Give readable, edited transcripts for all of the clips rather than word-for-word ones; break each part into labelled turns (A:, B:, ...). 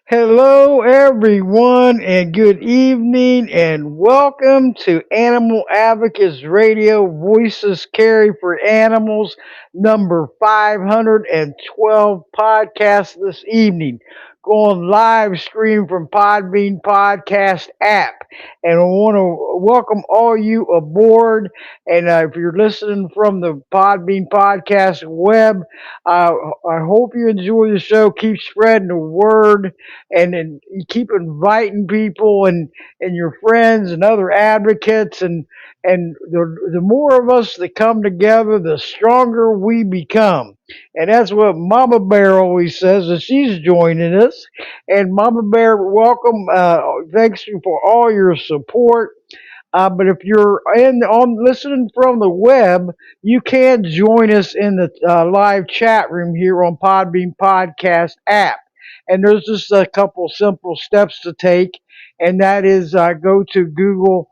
A: Hello, everyone, and good evening, and welcome to Animal Advocates Radio Voices Carry for Animals, number 512 podcast this evening. Going live stream from Podbean Podcast app. And I want to welcome all you aboard. And if you're listening from the Podbean Podcast web, uh, I hope you enjoy the show. Keep spreading the word and you keep inviting people and your friends and other advocates and the more of us that come together, the stronger we become. And that's what Mama Bear always says, and she's joining us. And Mama Bear, welcome. Thanks for all your support. But if you're on listening from the web, you can join us in the live chat room here on Podbean Podcast app. And there's just a couple simple steps to take, and that is go to Google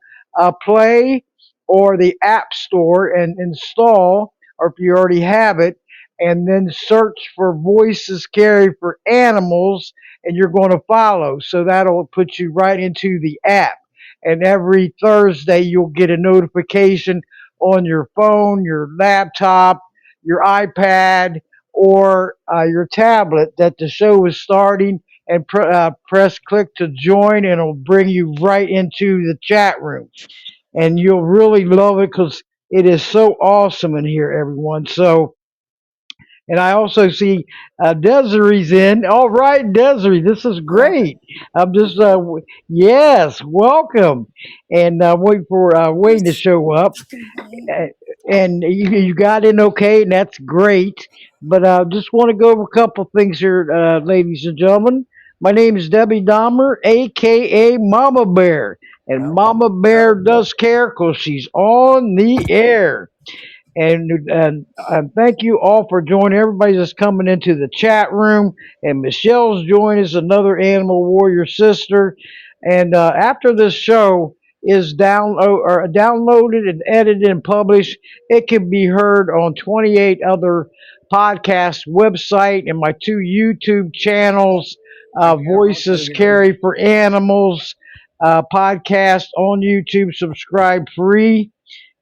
A: Play or the App Store and install, or if you already have it, and then search for Voices Carry for Animals, and you're going to follow. So that'll put you right into the app. And every Thursday, you'll get a notification on your phone, your laptop, your iPad, or your tablet that the show is starting, and press click to join, and it'll bring you right into the chat room. And you'll really love it because it is so awesome in here, everyone. So, and I also see Desiree's in. All right, Desiree, this is great. I'm just, yes, welcome. And wait for Wayne to show up. Uh, and you got in okay, and that's great. But I just want to go over a couple things here, ladies and gentlemen. My name is Debbie Dahmer, aka Mama Bear, and Mama Bear does care because she's on the air. And thank you all for joining. Everybody that's coming into the chat room, and Michelle's joined us, another Animal Warrior sister. And after this show is downloaded and edited and published, it can be heard on 28 other podcast website and my two YouTube channels, Voices Carry for Animals podcast on YouTube. Subscribe free,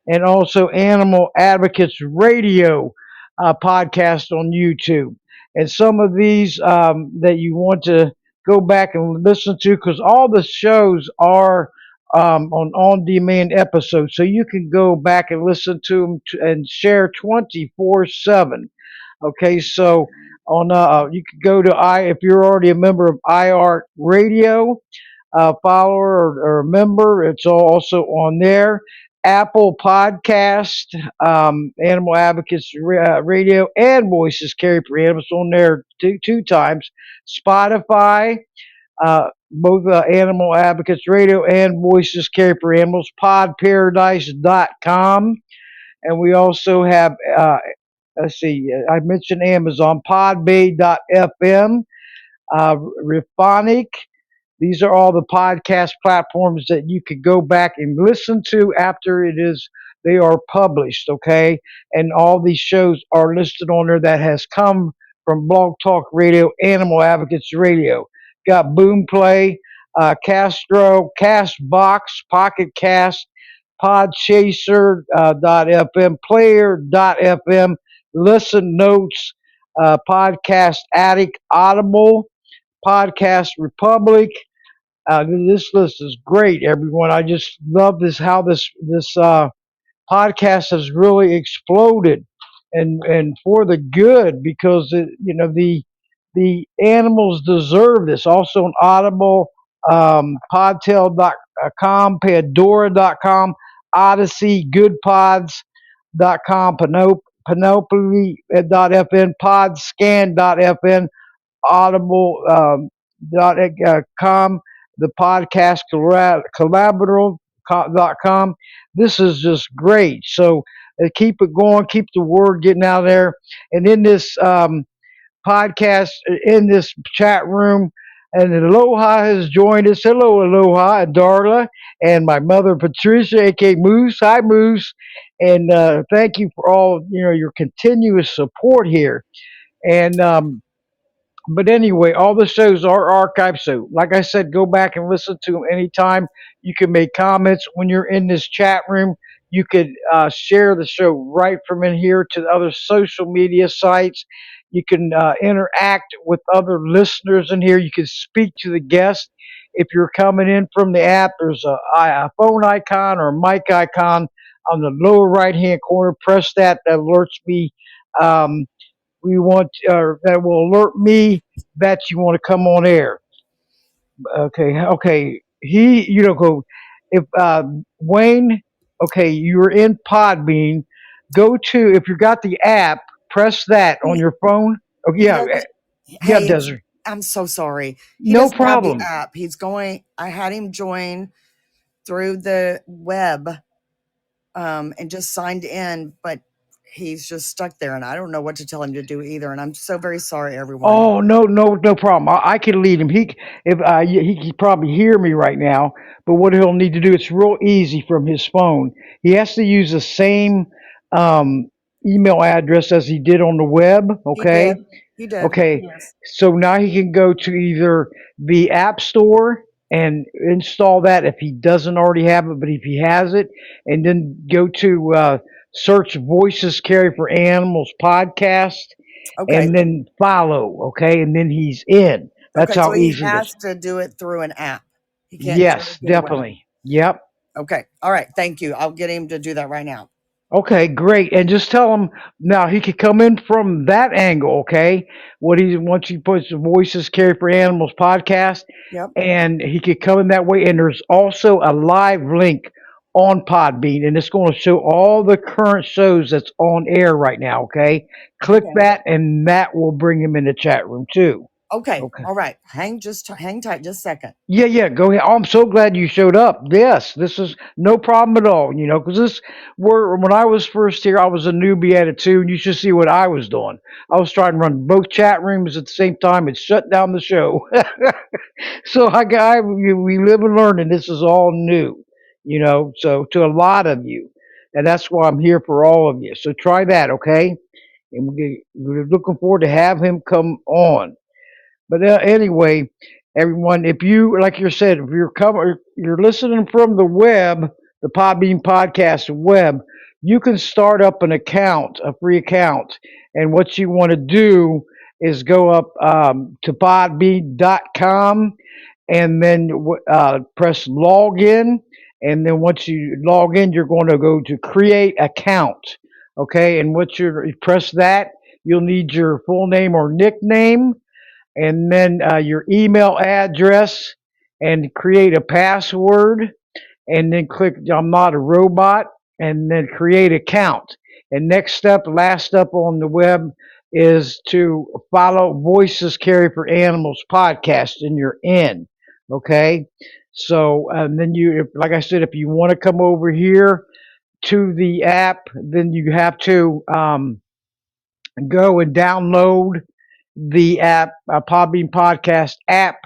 A: and also Animal Advocates Radio podcast on YouTube. And some of these that you want to go back and listen to, because all the shows are on-demand episodes, so you can go back and listen to them and share 24/7. Okay, so on you can go to if you're already a member of iHeart Radio, follower or member. It's also on there. Apple Podcast, Animal Advocates Radio, and Voices Carry for Animals on there two times. Spotify, both Animal Advocates Radio and Voices Carry for Animals. Podparadise.com. And we also have, let's see, I mentioned Amazon, Podbay.fm, Rifonic. These are all the podcast platforms that you could go back and listen to after they are published, okay? And all these shows are listed on there that has come from Blog Talk Radio, Animal Advocates Radio. Got Boomplay, Castro, Castbox, Pocket Cast, Podchaser .fm, Player.fm, Listen Notes, Podcast Addict, Audible, Podcast Republic. This list is great, everyone. I just love this how this podcast has really exploded, and for the good because the animals deserve this. Also on Audible, Podtail.com, Pandora.com, Odyssey, GoodPods.com, Panoply.fm, Podscan.fm, Audible .com, the podcast collaborative.com. This is just great. So keep it going, keep the word getting out there. And in this podcast, in this chat room, and Aloha has joined us. Hello, Aloha, and Darla, and my mother, Patricia, aka Moose. Hi, Moose. And thank you for all your continuous support here. And but anyway, all the shows are archived. So, like I said, go back and listen to them anytime. You can make comments when you're in this chat room. You could share the show right from in here to the other social media sites. You can interact with other listeners in here. You can speak to the guest. If you're coming in from the app, there's a phone icon or a mic icon on the lower right hand corner. Press that. That alerts me. We want that will alert me that you want to come on air. Okay, okay. Go if Wayne. Okay, you're in Podbean. Go to if you got the app, press that on
B: He,
A: your phone. Oh
B: he
A: yeah,
B: doesn't.
A: yeah,
B: Hey,
A: Desert.
B: I'm so sorry. He
A: No
B: doesn't have the
A: problem.
B: app. He's going. I had him join through the web, and just signed in, but he's just stuck there, and I don't know what to tell him to do either. And I'm so very sorry, everyone.
A: Oh no, no, no problem. I can lead him. If he can probably hear me right now. But what he'll need to do, it's real easy from his phone. He has to use the same um, email address as he did on the web.
B: He did.
A: Okay,
B: He did.
A: okay.
B: Yes.
A: So now he can go to either the App Store and install that if he doesn't already have it, but if he has it, and then go to search Voices Carry for Animals podcast
B: Okay.
A: and then follow, okay, and then he's in. That's
B: Okay. So
A: how
B: he
A: easy it is.
B: has to do it through an app. He can't do it
A: Yes,
B: through the web.
A: definitely. Yep.
B: Okay. All right. Thank you. I'll get him to do that right now.
A: Okay, great. And just tell him now he could come in from that angle, okay? What he once he puts the Voices Carry for Animals podcast,
B: Yep.
A: and he could come in that way. And there's also a live link on Podbean, and it's going to show all the current shows that's on air right now. Okay, click
B: Okay.
A: that, and that will bring him in the chat room too.
B: Okay.
A: Okay.
B: All right. Hang tight just a second.
A: Yeah, yeah, go ahead. Oh, I'm so glad you showed up. Yes, this is no problem at all. Because when I was first here, I was a newbie at it too, and you should see what I was doing. I was trying to run both chat rooms at the same time and shut down the show. So we live and learn, and this is all new. So to a lot of you, and that's why I'm here for all of you. So try that, okay? And we're looking forward to have him come on. But anyway, everyone, if you like you said, if you're listening from the web, the Podbean podcast web, you can start up an account, a free account, and what you want to do is go up to podbean.com and then press login, and then once you log in, you're going to go to create account. Okay, and you press that, you'll need your full name or nickname and then your email address and create a password and then click I'm not a robot and then create account. And next step, last step on the web is to follow Voices Carry for Animals podcast and you're in. Okay. So and then like I said, if you want to come over here to the app, then you have to go and download the app, Podbean Podcast app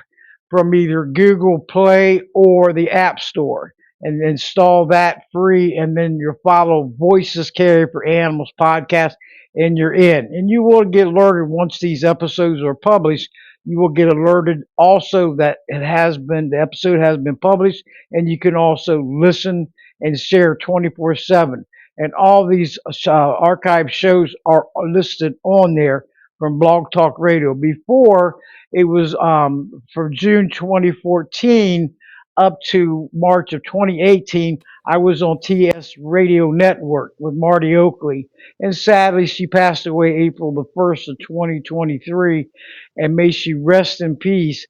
A: from either Google Play or the App Store and install that free. And then you follow Voices Carry for Animals podcast and you're in. And you will get alerted once these episodes are published. you will get alerted also that the episode has been published, and you can also listen and share 24/7. And all these archive shows are listed on there from Blog Talk Radio. Before, it was from June 2014 up to March of 2018. I was on TS Radio Network with Marty Oakley, and sadly, she passed away April the 1st of 2023, and may she rest in peace.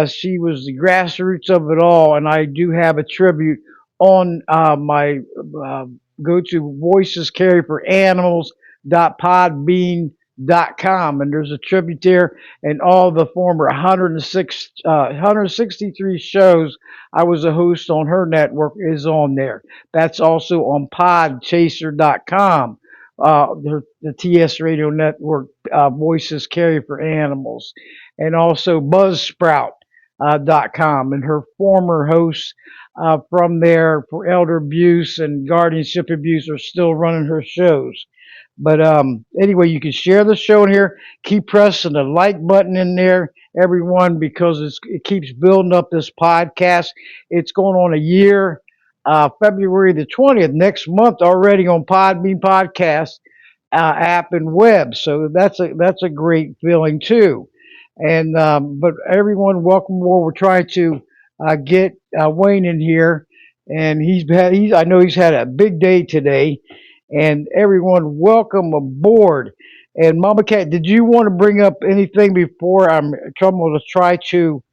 A: She was the grassroots of it all, and I do have a tribute on my uh, go to Voices Carry for Animals .podbean.com, and there's a tribute there, and all the former 163 shows I was a host on her network is on there. That's also on podchaser.com, the TS Radio Network, Voices Carry for Animals, and also buzzsprout.com, and her former hosts from there for elder abuse and guardianship abuse are still running her shows. But anyway, you can share the show in here. Keep pressing the like button in there, everyone, because it keeps building up this podcast. It's going on a year. February the 20th, next month, already on Podbean Podcast app and web. So that's a great feeling too. And but everyone, welcome more. We're trying to get Wayne in here, and he's I know he's had a big day today. And everyone, welcome aboard. And Mama Cat, did you want to bring up anything before I'm trouble to try to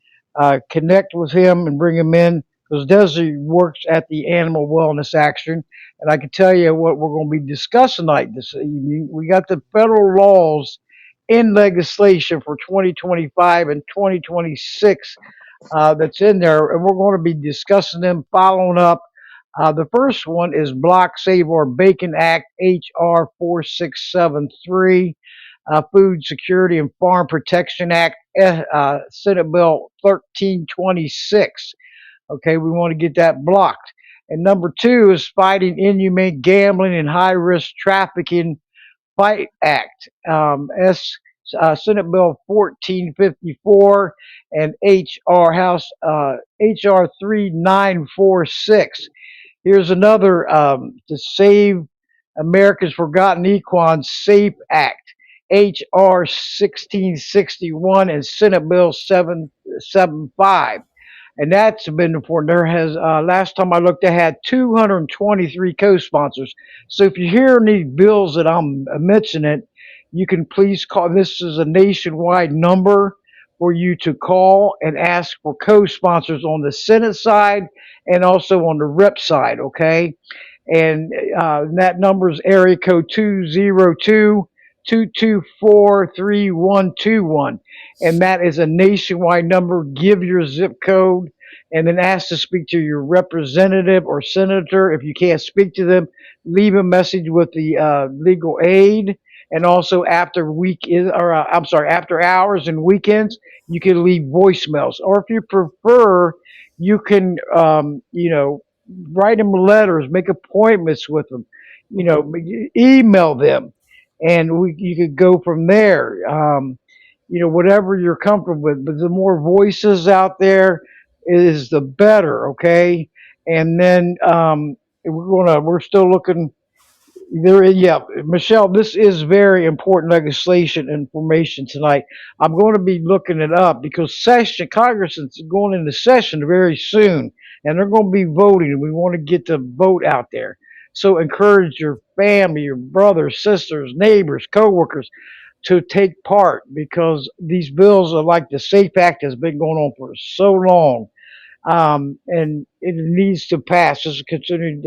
A: connect with him and bring him in? Because Desi works at the Animal Wellness Action, and I can tell you what we're going to be discussing tonight this evening. We got the federal laws in legislation for 2025 and 2026 that's in there, and we're going to be discussing them, following up. The first one is Block Save Our Bacon Act, H.R. 4673, Food Security and Farm Protection Act, Senate Bill 1326. Okay, we want to get that blocked. And number two is Fighting Inhumane Gambling and High Risk Trafficking Fight Act, Senate Bill 1454 and H.R. 3946. Here's another to Save America's Forgotten Equines Safe Act, H.R. 1661 and Senate Bill 775. And that's been important. There has last time I looked, they had 223 co-sponsors. So if you hear any bills that I'm mentioning, you can please call. This is a nationwide number for you to call and ask for co-sponsors on the Senate side and also on the rep side. Okay, and that number is area code 202-224-3121, and that is a nationwide number. Give your zip code and then ask to speak to your representative or senator. If you can't speak to them, leave a message with the legal aid. And also after after hours and weekends, you can leave voicemails. Or if you prefer, you can write them letters, make appointments with them, email them, and you could go from there. Whatever you're comfortable with, but the more voices out there is the better. Okay, and then we're still looking there. Yeah, Michelle, this is very important legislation information tonight. I'm going to be looking it up because Congress is going into session very soon, and they're going to be voting, and we want to get the vote out there. So encourage your family, your brothers, sisters, neighbors, coworkers to take part because these bills are like the SAFE Act has been going on for so long, and it needs to pass. Just considering,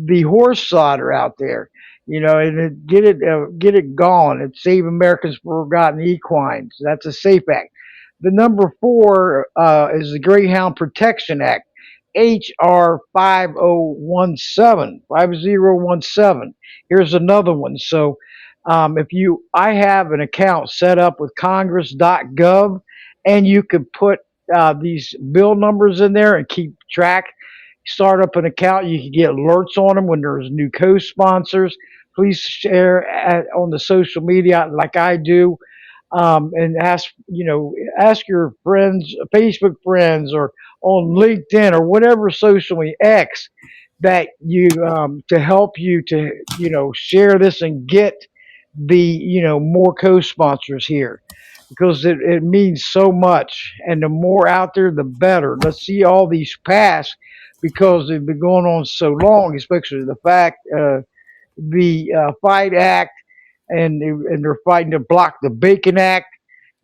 A: the horse slaughter out there, and get it gone. And Save America's Forgotten Equines. That's a safe act. The number four is the Greyhound Protection Act, HR 5017. Here's another one. So I have an account set up with Congress.gov, and you could put these bill numbers in there and keep track. Start up an account. You can get alerts on them when there's new co-sponsors. Please share on the social media like I do. and ask your friends, Facebook friends, or on LinkedIn or whatever social media X that you to help you to share this and get the more co-sponsors here because it means so much, and the more out there the better. Let's see all these pass because they've been going on so long, especially the fact the Fight Act, and they're fighting to block the Bacon Act,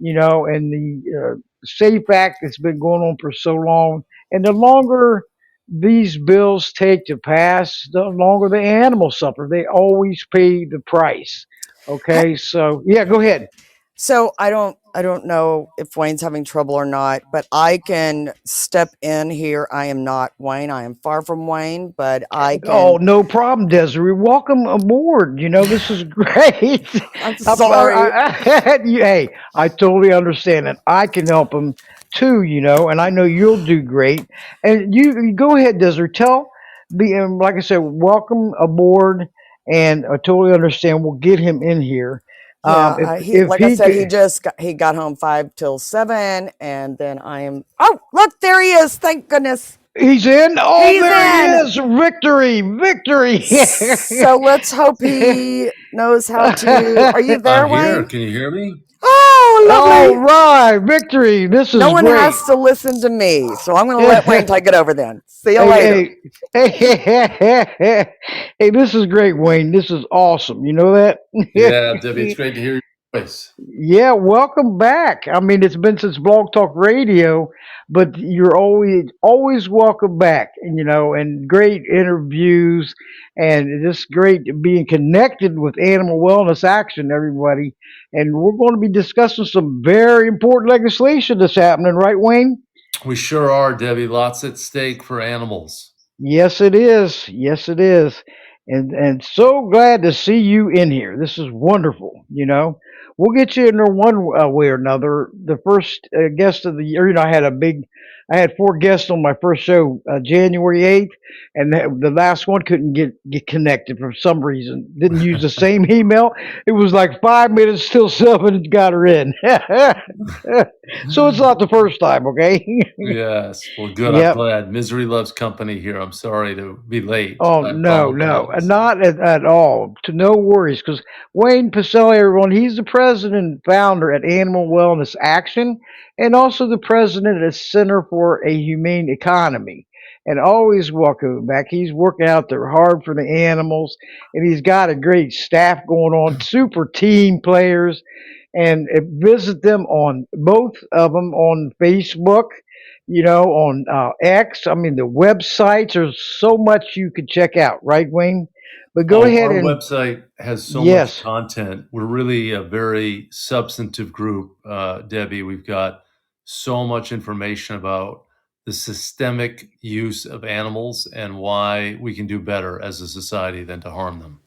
A: and the Safe Act that's been going on for so long. And the longer these bills take to pass, the longer the animals suffer. They always pay the price. Okay, so yeah, go ahead.
B: So I don't know if Wayne's having trouble or not, but I can step in here. I am not Wayne. I am far from Wayne, but I
A: Oh,
B: can.
A: no problem, Desiree. Welcome aboard. This is great.
B: I'm sorry.
A: Hey, I totally understand it. I can help them too, and I know you'll do great. And you go ahead, Desiree. Tell like I said, welcome aboard, and I totally understand. We'll get him in here.
B: Yeah, he
A: If
B: like I
A: he
B: said,
A: could,
B: he got home 5 till 7, and then I am. Oh, look, there he is! Thank goodness,
A: he's in. Oh,
B: he's
A: there he
B: in.
A: is! Victory, victory.
B: So let's hope he knows how to. Are you
C: I'm
B: there,
C: here.
B: Wayne?
C: Can you hear me?
B: Oh,
A: All
B: lovely.
A: right, victory. This
B: No
A: is
B: one
A: great.
B: has to listen to me, so I'm going to let Wayne
A: hey,
B: take it over then. See you later.
A: hey, hey, this is great, Wayne. This is awesome. You know that?
C: Yeah, Debbie, it's great to hear your voice.
A: Yeah, welcome back. I mean, it's been since Blog Talk Radio, but you're always welcome back. And great interviews, and just great being connected with Animal Wellness Action, everybody. And we're going to be discussing some very important legislation that's happening, right, Wayne?
C: We sure are, Debbie. Lots at stake for animals.
A: Yes, it is. Yes, it is. And so glad to see you in here. This is wonderful. We'll get you in there one way or another. The first guest of the year, I had four guests on my first show, January 8th, and the last one couldn't get connected for some reason. Didn't use the same email. It was like 5 minutes till seven got her in. So it's not the first time, okay?
C: Yes. Well, good. I'm
A: Yep.
C: glad. Misery loves company here. I'm sorry to be late.
A: Oh
C: I
A: no, no,
C: apologize.
A: not at all. To no worries, because Wayne Pacelle, everyone, he's the president and founder at Animal Wellness Action, and also the president at the Center for a Humane Economy. And always welcome back. He's working out there hard for the animals, and he's got a great staff going on, super team players, and visit them on both of them on Facebook, on X. I mean, the websites. There's so much you could check out, right, Wayne? But go
C: Oh,
A: ahead
C: our
A: and
C: website has so much
A: yes,
C: content. We're really a very substantive group, Debbie. We've got so much information about the systemic use of animals and why we can do better as a society than to harm them.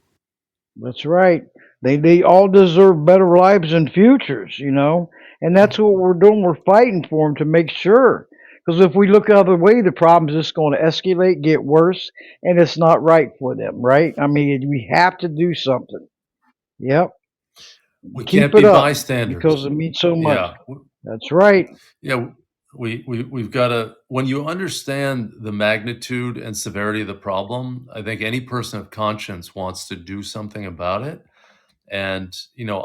A: that's right. They all deserve better lives and futures, and that's what we're doing. We're fighting for them to make sure. Because if we look the other way, the problem's just going to escalate, get worse, and it's not right for them, right? I mean, we have to do something. Yep.
C: We
A: Keep
C: can't
A: it
C: be
A: up because
C: bystanders.
A: it means so much.
C: Yeah.
A: That's right.
C: Yeah, we've got to, when you understand the magnitude and severity of the problem, I think any person of conscience wants to do something about it. And,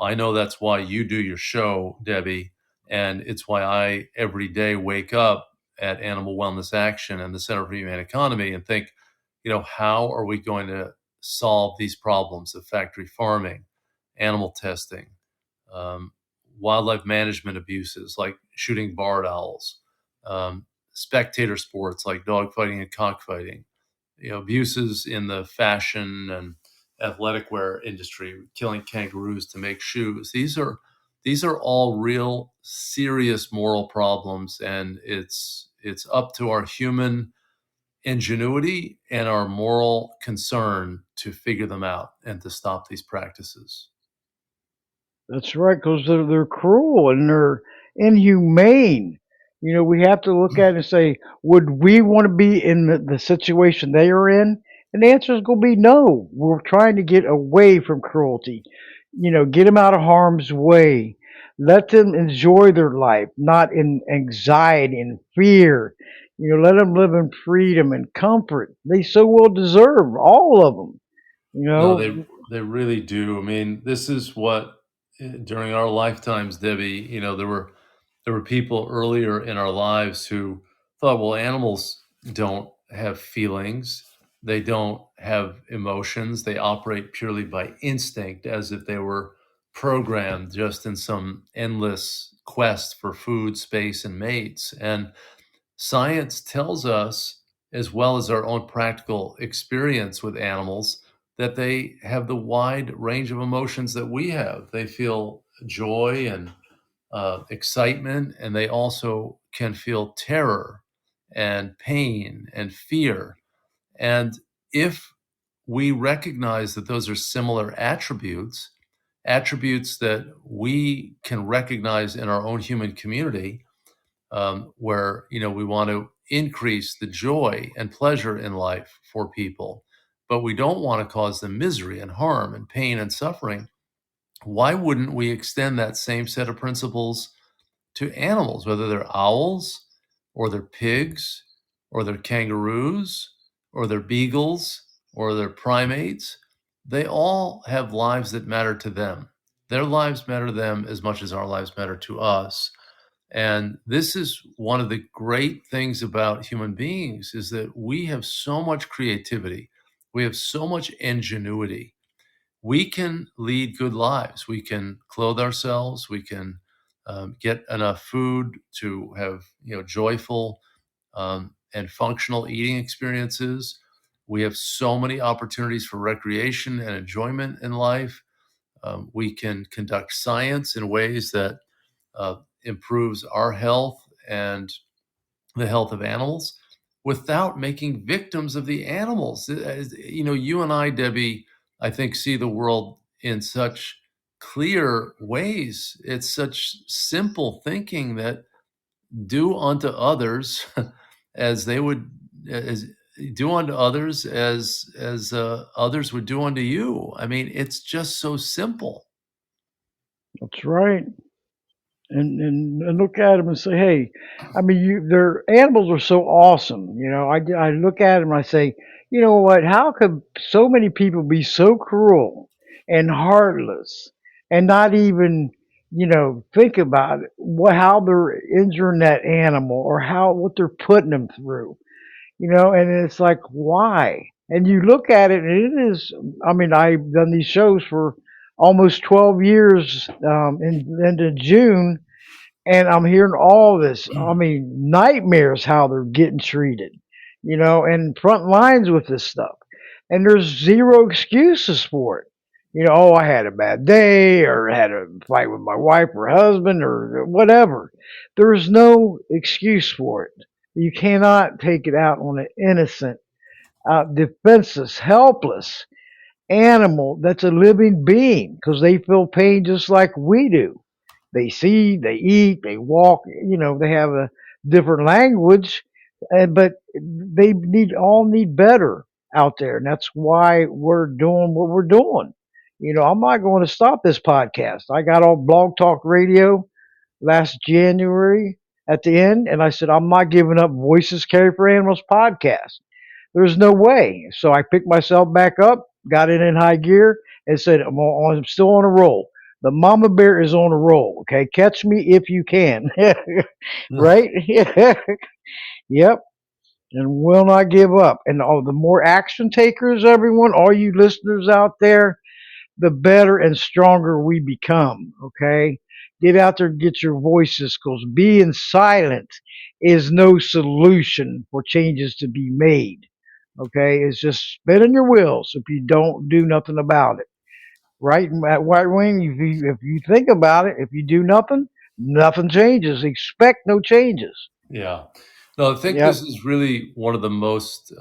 C: I know that's why you do your show, Debbie. And it's why I every day wake up at Animal Wellness Action and the Center for Humane Economy and think, how are we going to solve these problems of factory farming, animal testing, um, wildlife management abuses like shooting barred owls, spectator sports like dogfighting and cockfighting, abuses in the fashion and athletic wear industry, killing kangaroos to make shoes. These are all real serious moral problems, and it's up to our human ingenuity and our moral concern to figure them out and to stop these practices.
A: That's right, because they're cruel and they're inhumane. We have to look at it and say, would we want to be in the situation they are in? And the answer is going to be no. We're trying to get away from cruelty. Get them out of harm's way. Let them enjoy their life, not in anxiety and fear. Let them live in freedom and comfort. They so well deserve, all of them. You
C: No,
A: know,
C: they really do. I mean, this is what during our lifetimes, Debbie, there were people earlier in our lives who thought, well, animals don't have feelings. They don't have emotions. They operate purely by instinct, as if they were programmed just in some endless quest for food, space, and mates. And science tells us, as well as our own practical experience with animals, that they have the wide range of emotions that we have. They feel joy and excitement, and they also can feel terror and pain and fear. And if we recognize that those are similar attributes, attributes that we can recognize in our own human community, where we want to increase the joy and pleasure in life for people, but we don't want to cause them misery and harm and pain and suffering. Why wouldn't we extend that same set of principles to animals, whether they're owls or they're pigs or they're kangaroos or they're beagles or they're primates? They all have lives that matter to them. Their lives matter to them as much as our lives matter to us. And this is one of the great things about human beings, is that we have so much creativity. We have so much ingenuity. We can lead good lives. We can clothe ourselves. We can get enough food to have joyful and functional eating experiences. We have so many opportunities for recreation and enjoyment in life. We can conduct science in ways that improves our health and the health of animals without making victims of the animals. You and I, Debbie, I think see the world in such clear ways. It's such simple thinking that do unto others as they would as do unto others as others would do unto you. I mean, it's just so simple.
A: that's right. And look at them and say, hey, I mean, their animals are so awesome. I look at them and I say, you know what? How could so many people be so cruel and heartless and not even, think about it, how they're injuring that animal or what they're putting them through? And it's like, why? And you look at it, and it is. I mean, I've done these shows for almost 12 years into June, and I'm hearing all this. I mean, nightmares how they're getting treated, and front lines with this stuff. And there's zero excuses for it. Oh, I had a bad day, or had a fight with my wife or husband, or whatever. There's no excuse for it. You cannot take it out on an innocent, defenseless, helpless animal that's a living being because they feel pain just like we do. They see, they eat, they walk. They have a different language, but they need better out there, and that's why we're doing what we're doing. I'm not going to stop this podcast. I got on Blog Talk Radio last January at the end, and I said I'm not giving up Voices Carry for Animals podcast. There's no way. So I picked myself back up, got it in high gear, and said, I'm still on a roll. The mama bear is on a roll. Okay, catch me if you can. Right? Yep. And will not give up. And all the more action takers, everyone, all you listeners out there, the better and stronger we become. Okay? Get out there and get your voices because being silent is no solution for changes to be made. Okay? It's just spinning your wheels if you don't do nothing about it. Right? At White Wing, if you think about it, if you do nothing, nothing changes. Expect no changes.
C: Yeah. No, I think
A: Yep.
C: this is really one of the most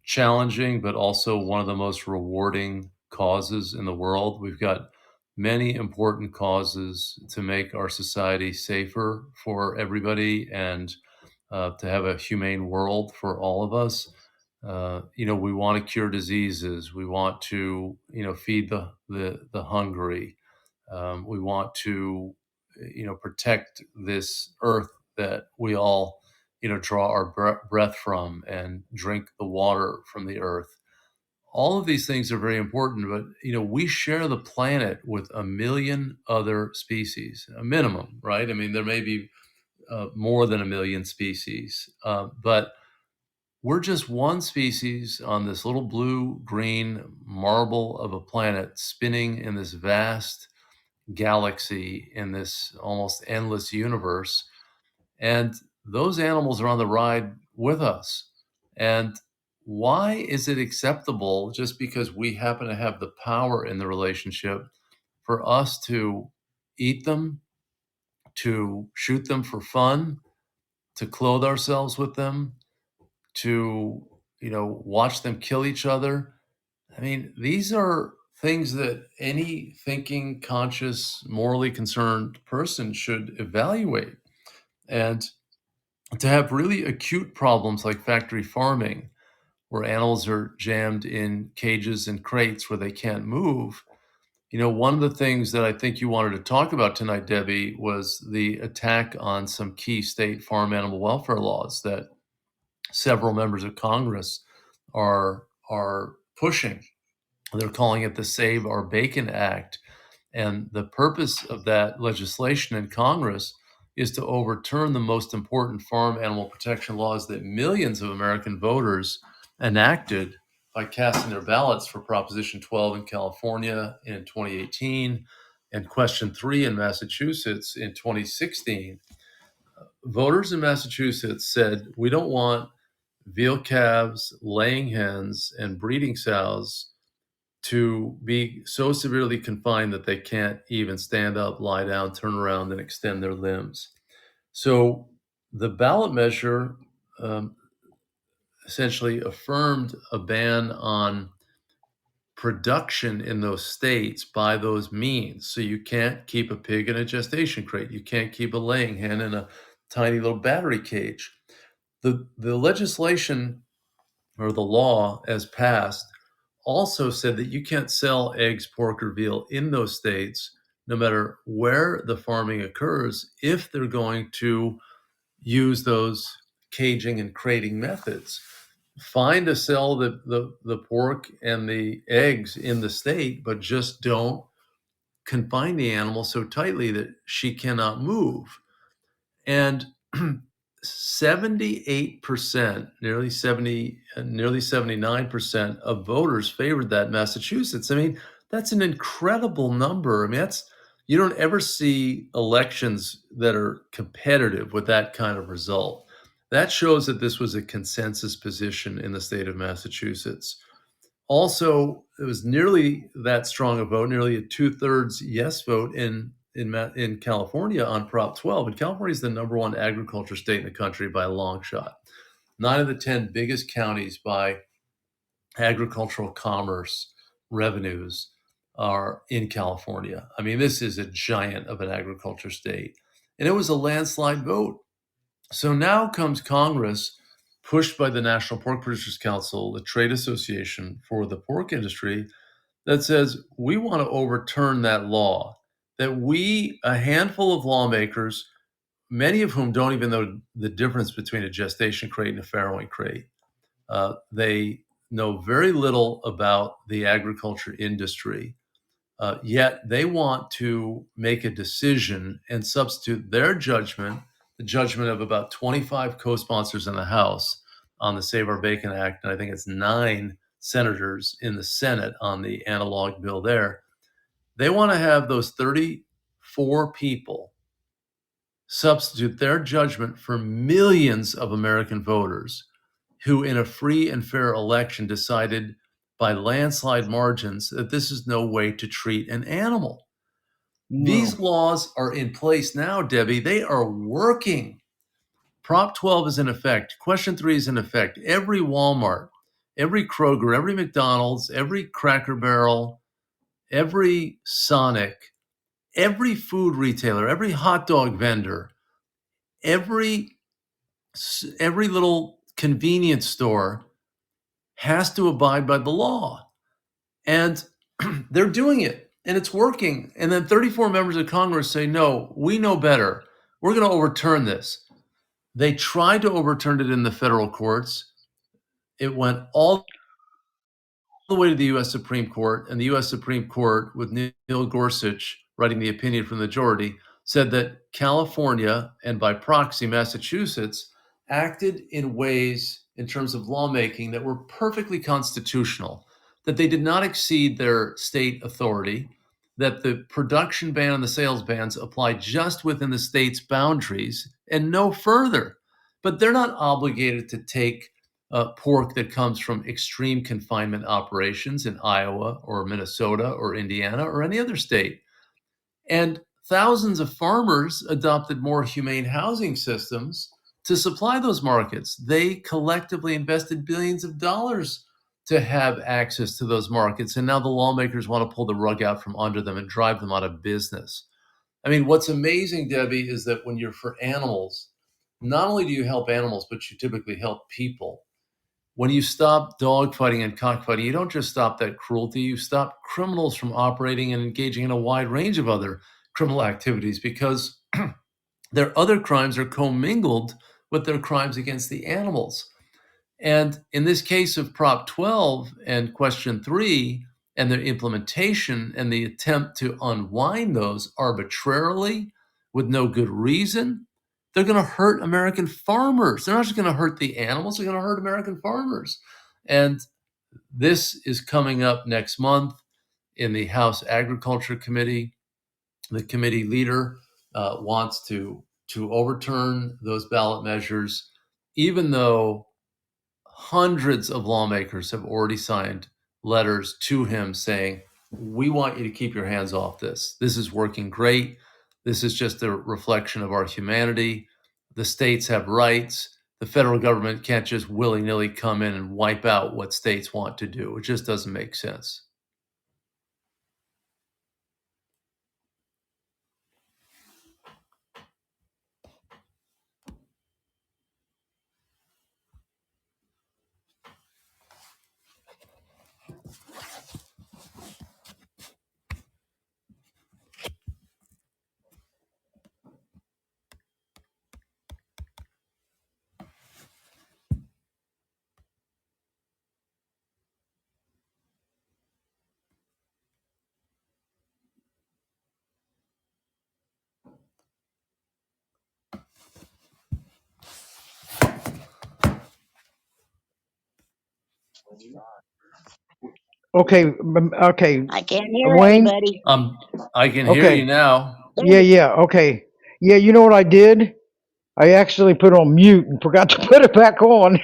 C: challenging, but also one of the most rewarding causes in the world. We've got many important causes to make our society safer for everybody and to have a humane world for all of us. We want to cure diseases. We want to, feed the hungry. We want to protect this earth that we all, draw our breath from and drink the water from the earth. All of these things are very important, but we share the planet with a million other species, a minimum, right? I mean, there may be more than a million species, but we're just one species on this little blue-green marble of a planet spinning in this vast galaxy, in this almost endless universe. And those animals are on the ride with us. And why is it acceptable, just because we happen to have the power in the relationship, for us to eat them, to shoot them for fun, to clothe ourselves with them, to watch them kill each other? I mean, these are things that any thinking, conscious, morally concerned person should evaluate. And to have really acute problems like factory farming, where animals are jammed in cages and crates where they can't move. One of the things that I think you wanted to talk about tonight, Debbie, was the attack on some key state farm animal welfare laws that several members of Congress are pushing. They're calling it the Save Our Bacon Act. And the purpose of that legislation in Congress is to overturn the most important farm animal protection laws that millions of American voters enacted by casting their ballots for Proposition 12 in California in 2018 and Question 3 in Massachusetts in 2016. Voters in Massachusetts said, we don't want veal calves, laying hens, and breeding sows to be so severely confined that they can't even stand up, lie down, turn around, and extend their limbs. So the ballot measure essentially affirmed a ban on production in those states by those means. So you can't keep a pig in a gestation crate. You can't keep a laying hen in a tiny little battery cage. The legislation, or the law as passed, also said that you can't sell eggs, pork, or veal in those states, no matter where the farming occurs, if they're going to use those caging and crating methods. Fine to sell the pork and the eggs in the state, but just don't confine the animal so tightly that she cannot move. And 78%, nearly 79% of voters favored that in Massachusetts. I mean, that's an incredible number. I mean, you don't ever see elections that are competitive with that kind of result. That shows that this was a consensus position in the state of Massachusetts. Also, it was nearly that strong a vote, nearly a 2/3 yes vote in California on Prop 12. And California is the number one agriculture state in the country by a long shot. 9 of the 10 biggest counties by agricultural commerce revenues are in California. I mean, this is a giant of an agriculture state. And it was a landslide vote. So now comes Congress, pushed by the National Pork Producers Council, the trade association for the pork industry, that says we want to overturn that law. That we, a handful of lawmakers, many of whom don't even know the difference between a gestation crate and a farrowing crate, they know very little about the agriculture industry, yet they want to make a decision and substitute their judgment, the judgment of about 25 co-sponsors in the House on the Save Our Bacon Act, and I think it's 9 senators in the Senate on the analog bill there. They want to have those 34 people substitute their judgment for millions of American voters who, in a free and fair election, decided by landslide margins that this is no way to treat an animal.
A: No.
C: These laws are in place now, Debbie. They are working. Prop 12 is in effect. Question 3 is in effect. Every Walmart, every Kroger, every McDonald's, every Cracker Barrel, every Sonic, every food retailer, every hot dog vendor, every little convenience store has to abide by the law. And they're doing it. and it's working. And then 34 members of Congress say, no, we know better. We're going to overturn this. They tried to overturn it in the federal courts. It went all the way to the U.S. Supreme Court, and the U.S. Supreme Court, with Neil Gorsuch writing the opinion from the majority, said that California, and by proxy Massachusetts, acted in ways in terms of lawmaking that were perfectly constitutional, that they did not exceed their state authority, that the production ban and the sales bans apply just within the state's boundaries and no further. But they're not obligated to take pork that comes from extreme confinement operations in Iowa or Minnesota or Indiana or any other state. And thousands of farmers adopted more humane housing systems to supply those markets. They collectively invested billions of dollars to have access to those markets. And now the lawmakers want to pull the rug out from under them and drive them out of business. I mean, what's amazing, Debbie, is that when you're for animals, not only do you help animals, but you typically help people. When you stop dogfighting and cockfighting, you don't just stop that cruelty, you stop criminals from operating and engaging in a wide range of other criminal activities, because their other crimes are commingled with their crimes against the animals. And in this case of Prop 12 and Question 3 and their implementation and the attempt to unwind those arbitrarily with no good reason, they're going to hurt American farmers. They're not just going to hurt the animals, they're going to hurt American farmers. And this is coming up next month in the House Agriculture Committee. The committee leader wants to overturn those ballot measures, even though hundreds of lawmakers have already signed letters to him saying, we want you to keep your hands off this. This is working great. This is just a reflection of our humanity. The states have rights. The federal government can't just willy-nilly come in and wipe out what states want to do. It just doesn't make sense.
A: Okay, okay,
D: I can't hear
A: Wayne.
D: anybody.
C: I can hear you
A: Okay,
C: now.
A: yeah, okay, yeah. You know what I did? I actually put on mute and forgot to put it back on.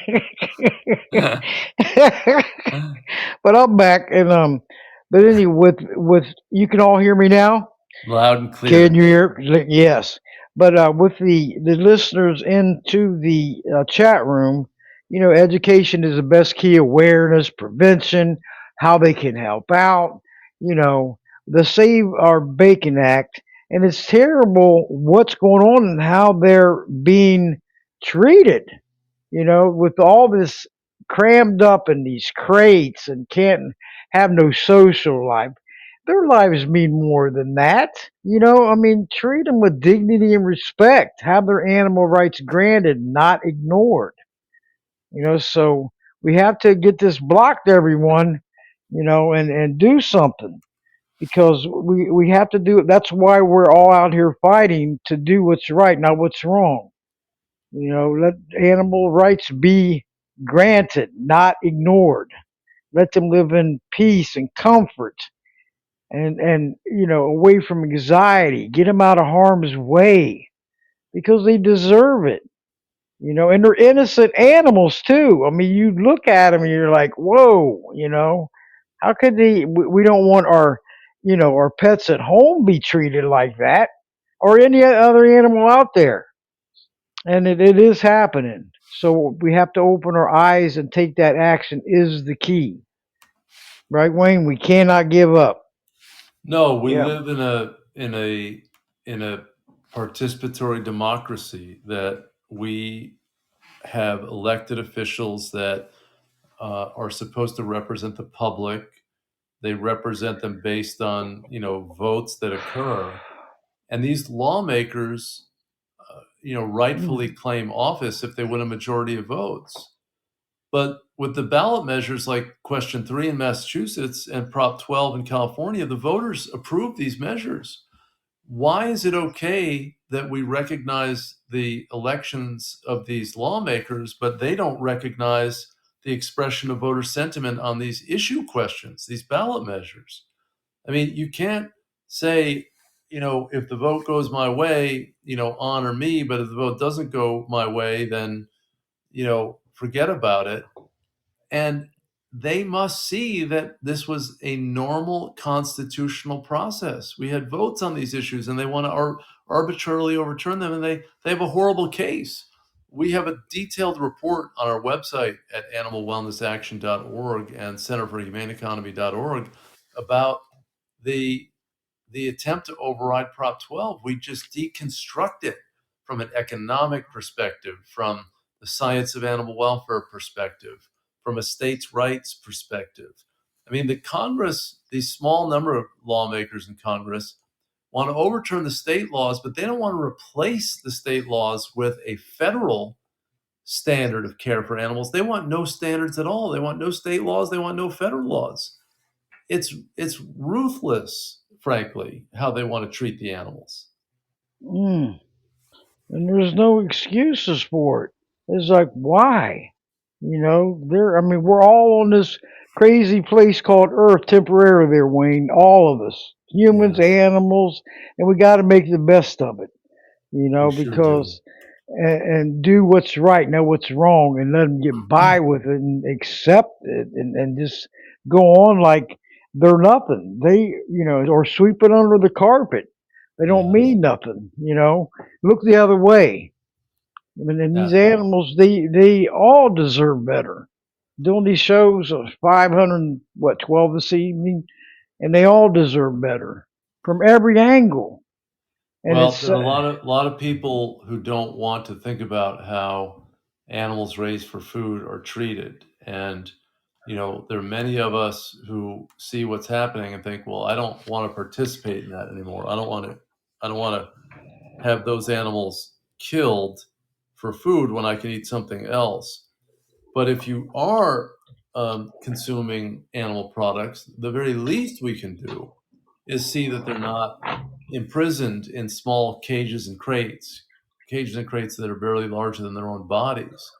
A: But I'm back, and but anyway, with you can all hear me now.
C: Loud and clear.
A: Can you hear? Yes. But with the listeners into the chat room, education is the best key. Awareness, prevention, how they can help out. The Save Our Bacon Act, and it's terrible what's going on and how they're being treated. With all this crammed up in these crates and can't have no social life. Their lives mean more than that. I mean, treat them with dignity and respect. Have their animal rights granted, not ignored. So we have to get this blocked, everyone, and do something because we have to do it. That's why we're all out here fighting to do what's right, not what's wrong. Let animal rights be granted, not ignored. Let them live in peace and comfort and away from anxiety. Get them out of harm's way because they deserve it. And they're innocent animals too. I mean, you look at them and you're like, whoa, how could they? We don't want our pets at home be treated like that, or any other animal out there. And it is happening. So we have to open our eyes and take that action is the key. Right, Wayne? We cannot give up.
C: No, we
A: Yeah.
C: live in a participatory democracy that we have elected officials that are supposed to represent the public. They represent them based on, votes that occur. And these lawmakers, rightfully claim office if they win a majority of votes. But with the ballot measures like Question 3 in Massachusetts and Prop 12 in California, the voters approved these measures. Why is it okay that we recognize the elections of these lawmakers, but they don't recognize the expression of voter sentiment on these issue questions, these ballot measures? I mean, you can't say, if the vote goes my way, honor me, but if the vote doesn't go my way, then, forget about it. And they must see that this was a normal constitutional process. We had votes on these issues and they want to arbitrarily overturn them, and they have a horrible case. We have a detailed report on our website at animalwellnessaction.org and centerforhumaneeconomy.org about the attempt to override Prop 12. We just deconstruct it from an economic perspective, from the science of animal welfare perspective, from a states' rights perspective. I mean, the Congress, these small number of lawmakers in Congress, want to overturn the state laws, but they don't want to replace the state laws with a federal standard of care for animals. They want no standards at all. They want no state laws. They want no federal laws. It's ruthless, frankly, how they want to treat the animals.
A: Mm. And there's no excuses for it. It's like, why? We're all on this crazy place called Earth temporarily there, Wayne. All of us, humans,
C: Yes,
A: animals, and we got to make the best of it,
C: we sure do.
A: because and do what's right, know what's wrong, and let them get by with it and accept it, and just go on like they're nothing. Or sweep it under the carpet. They don't
C: Yes.
A: mean nothing. Look the other way. And these
C: Yeah.
A: animals, they all deserve better. Doing these shows, 512 this evening, and they all deserve better from every angle. And
C: Well,
A: it's
C: there are a lot of people who don't want to think about how animals raised for food are treated. And, there are many of us who see what's happening and think, well, I don't want to participate in that anymore. I don't want to have those animals killed for food when I can eat something else. But if you are consuming animal products, the very least we can do is see that they're not imprisoned in small cages and crates that are barely larger than their own bodies.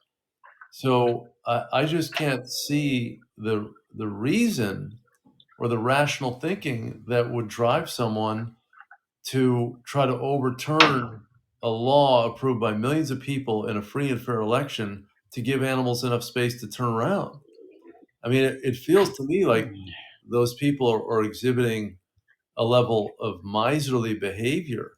C: So I just can't see the reason or the rational thinking that would drive someone to try to overturn a law approved by millions of people in a free and fair election to give animals enough space to turn around. I mean, it feels to me like those people are exhibiting a level of miserly behavior,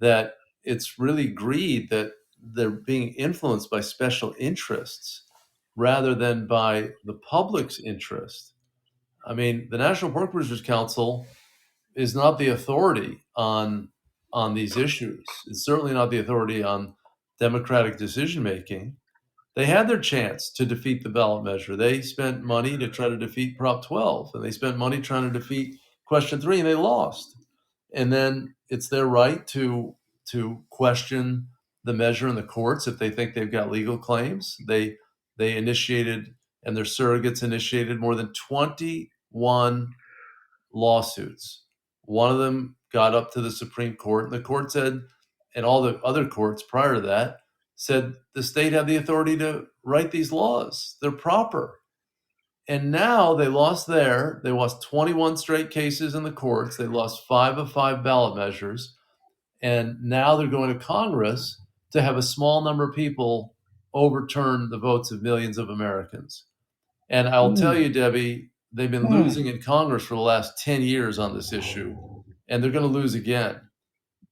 C: that it's really greed, that they're being influenced by special interests rather than by the public's interest. I mean, the National Pork Producers Council is not the authority on these issues. It's certainly not the authority on democratic decision making. They had their chance to defeat the ballot measure. They spent money to try to defeat Prop 12, and they spent money trying to defeat Question 3, and they lost. And then it's their right to question the measure in the courts if they think they've got legal claims. They initiated, and their surrogates initiated, more than 21 lawsuits. One of them got up to the Supreme Court, and the court said, and all the other courts prior to that said, the state had the authority to write these laws. They're proper. And now they lost there. They lost 21 straight cases in the courts. They lost 5 of 5 ballot measures. And now they're going to Congress to have a small number of people overturn the votes of millions of Americans. And I'll tell you, Debbie, they've been losing in Congress for the last 10 years on this issue, and they're going to lose again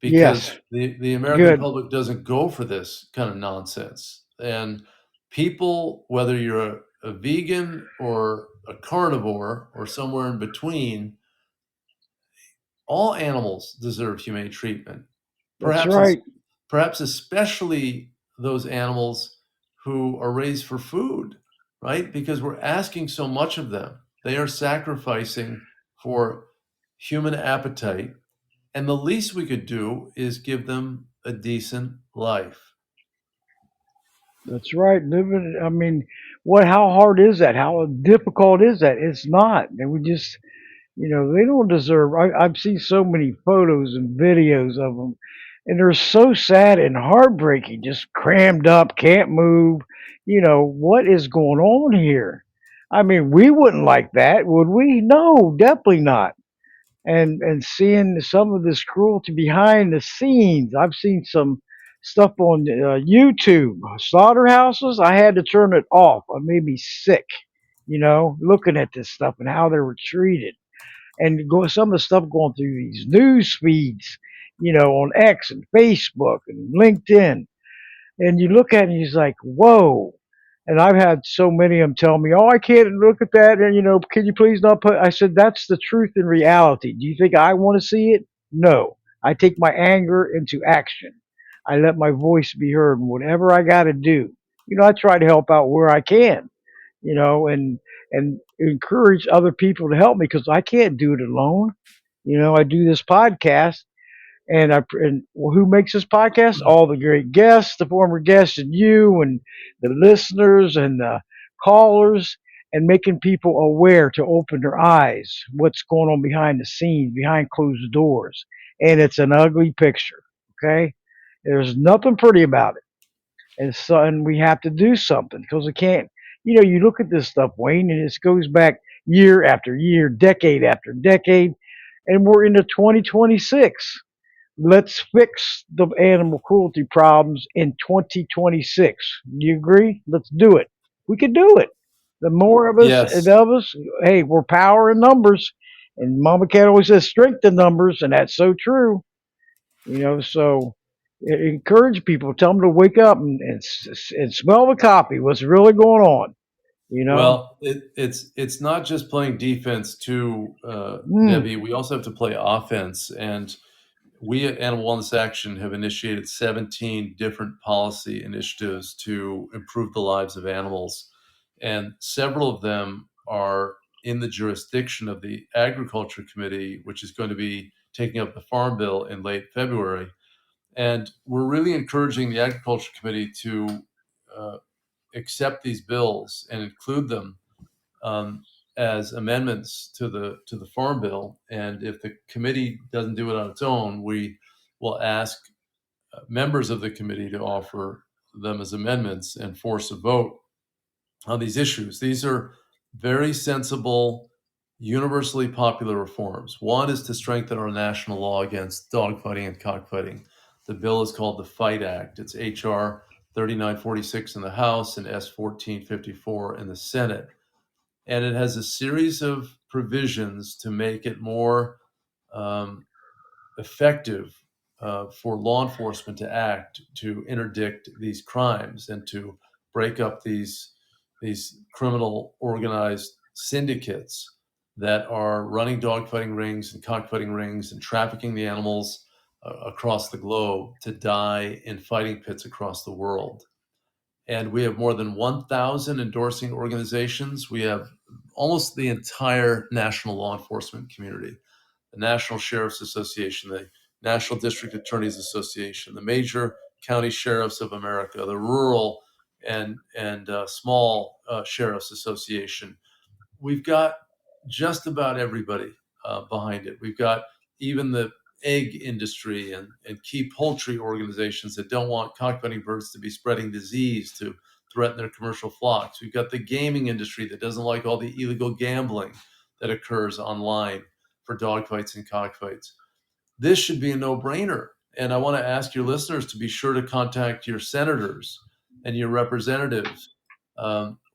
C: because
A: Yes,
C: the American
A: good.
C: public doesn't go for this kind of nonsense. And people, whether you're a vegan or a carnivore or somewhere in between, all animals deserve humane treatment.
A: That's
C: Perhaps
A: right.
C: perhaps especially those animals who are raised for food, right? Because we're asking so much of them. They are sacrificing for human appetite, and the least we could do is give them a decent life.
A: That's right. Living. I mean, what? How hard is that? How difficult is that? It's not. And we just, they don't deserve. I've seen so many photos and videos of them, and they're so sad and heartbreaking. Just crammed up, can't move. What is going on here? I mean, we wouldn't like that, would we? No, definitely not. And seeing some of this cruelty behind the scenes. I've seen some stuff on YouTube, slaughterhouses. I had to turn it off. I made me sick, looking at this stuff and how they were treated, and some of the stuff going through these news feeds, on X and Facebook and LinkedIn, and you look at it and he's like, whoa. And I've had so many of them tell me, oh, I can't look at that. And, can you please not put, I said, that's the truth and reality. Do you think I want to see it? No. I take my anger into action. I let my voice be heard in whatever I got to do. I try to help out where I can, and encourage other people to help me because I can't do it alone. I do this podcast, and who makes this podcast? All the great guests, the former guests, and you, and the listeners, and the callers, and making people aware to open their eyes. What's going on behind the scenes, behind closed doors, and it's an ugly picture. Okay, there's nothing pretty about it, and we have to do something because we can't. You look at this stuff, Wayne, and it goes back year after year, decade after decade, and we're into 2026. Let's fix the animal cruelty problems in 2026. Do you agree? Let's do it. We could do it. The more of us and
C: Yes.
A: of us, hey, we're power in numbers. And Mama Cat always says strength in numbers, and that's so true. So encourage people, tell them to wake up and smell the coffee, what's really going on, you know?
C: Well, it's not just playing defense too,
A: Mm,
C: Debbie. We also have to play offense. And we at Animal Wellness Action have initiated 17 different policy initiatives to improve the lives of animals. And several of them are in the jurisdiction of the Agriculture Committee, which is going to be taking up the Farm Bill in late February. And we're really encouraging the Agriculture Committee to uh, accept these bills and include them as amendments to the Farm Bill. And if the committee doesn't do it on its own, we will ask members of the committee to offer them as amendments and force a vote on these issues. These are very sensible, universally popular reforms. One is to strengthen our national law against dogfighting and cockfighting. The bill is called the Fight Act. It's H.R. 3946 in the House and S. 1454 in the Senate. And it has a series of provisions to make it more um, effective for law enforcement to act to interdict these crimes and to break up these criminal organized syndicates that are running dogfighting rings and cockfighting rings and trafficking the animals across the globe to die in fighting pits across the world. And we have more than 1,000 endorsing organizations. We have almost the entire national law enforcement community, the National Sheriff's Association, the National District Attorneys Association, the major county sheriffs of America, the rural and small sheriffs association. We've got just about everybody behind it. We've got even the egg industry and key poultry organizations that don't want cockfighting birds to be spreading disease to threaten their commercial flocks. We've got the gaming industry that doesn't like all the illegal gambling that occurs online for dogfights and cockfights. This should be a no-brainer. And I want to ask your listeners to be sure to contact your senators and your representatives.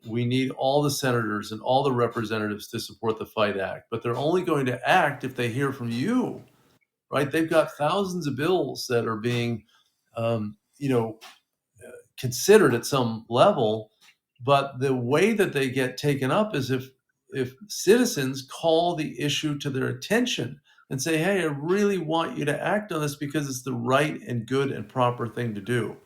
C: We need all the senators and all the representatives to support the Fight Act, but they're only going to act if they hear from you, right? They've got thousands of bills that are being, um, you know, considered at some level, but the way that they get taken up is if citizens call the issue to their attention and say, hey, I really want you to act on this because it's the right and good and proper thing to do.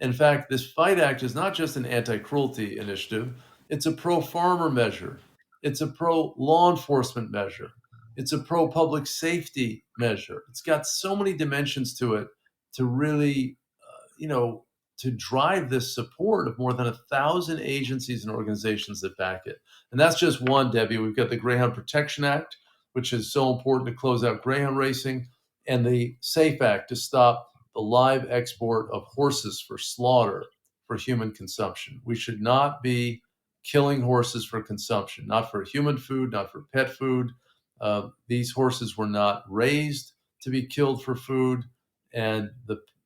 C: In fact, this Fight Act is not just an anti-cruelty initiative, it's a pro-farmer measure. It's a pro-law enforcement measure. It's a pro-public safety measure. It's got so many dimensions to it to really, to drive this support of more than 1,000 agencies and organizations that back it. And that's just one, Debbie. We've got the Greyhound Protection Act, which is so important to close out greyhound racing, and the SAFE Act to stop the live export of horses for slaughter for human consumption. We should not be killing horses for consumption, not for human food, not for pet food. These horses were not raised to be killed for food, and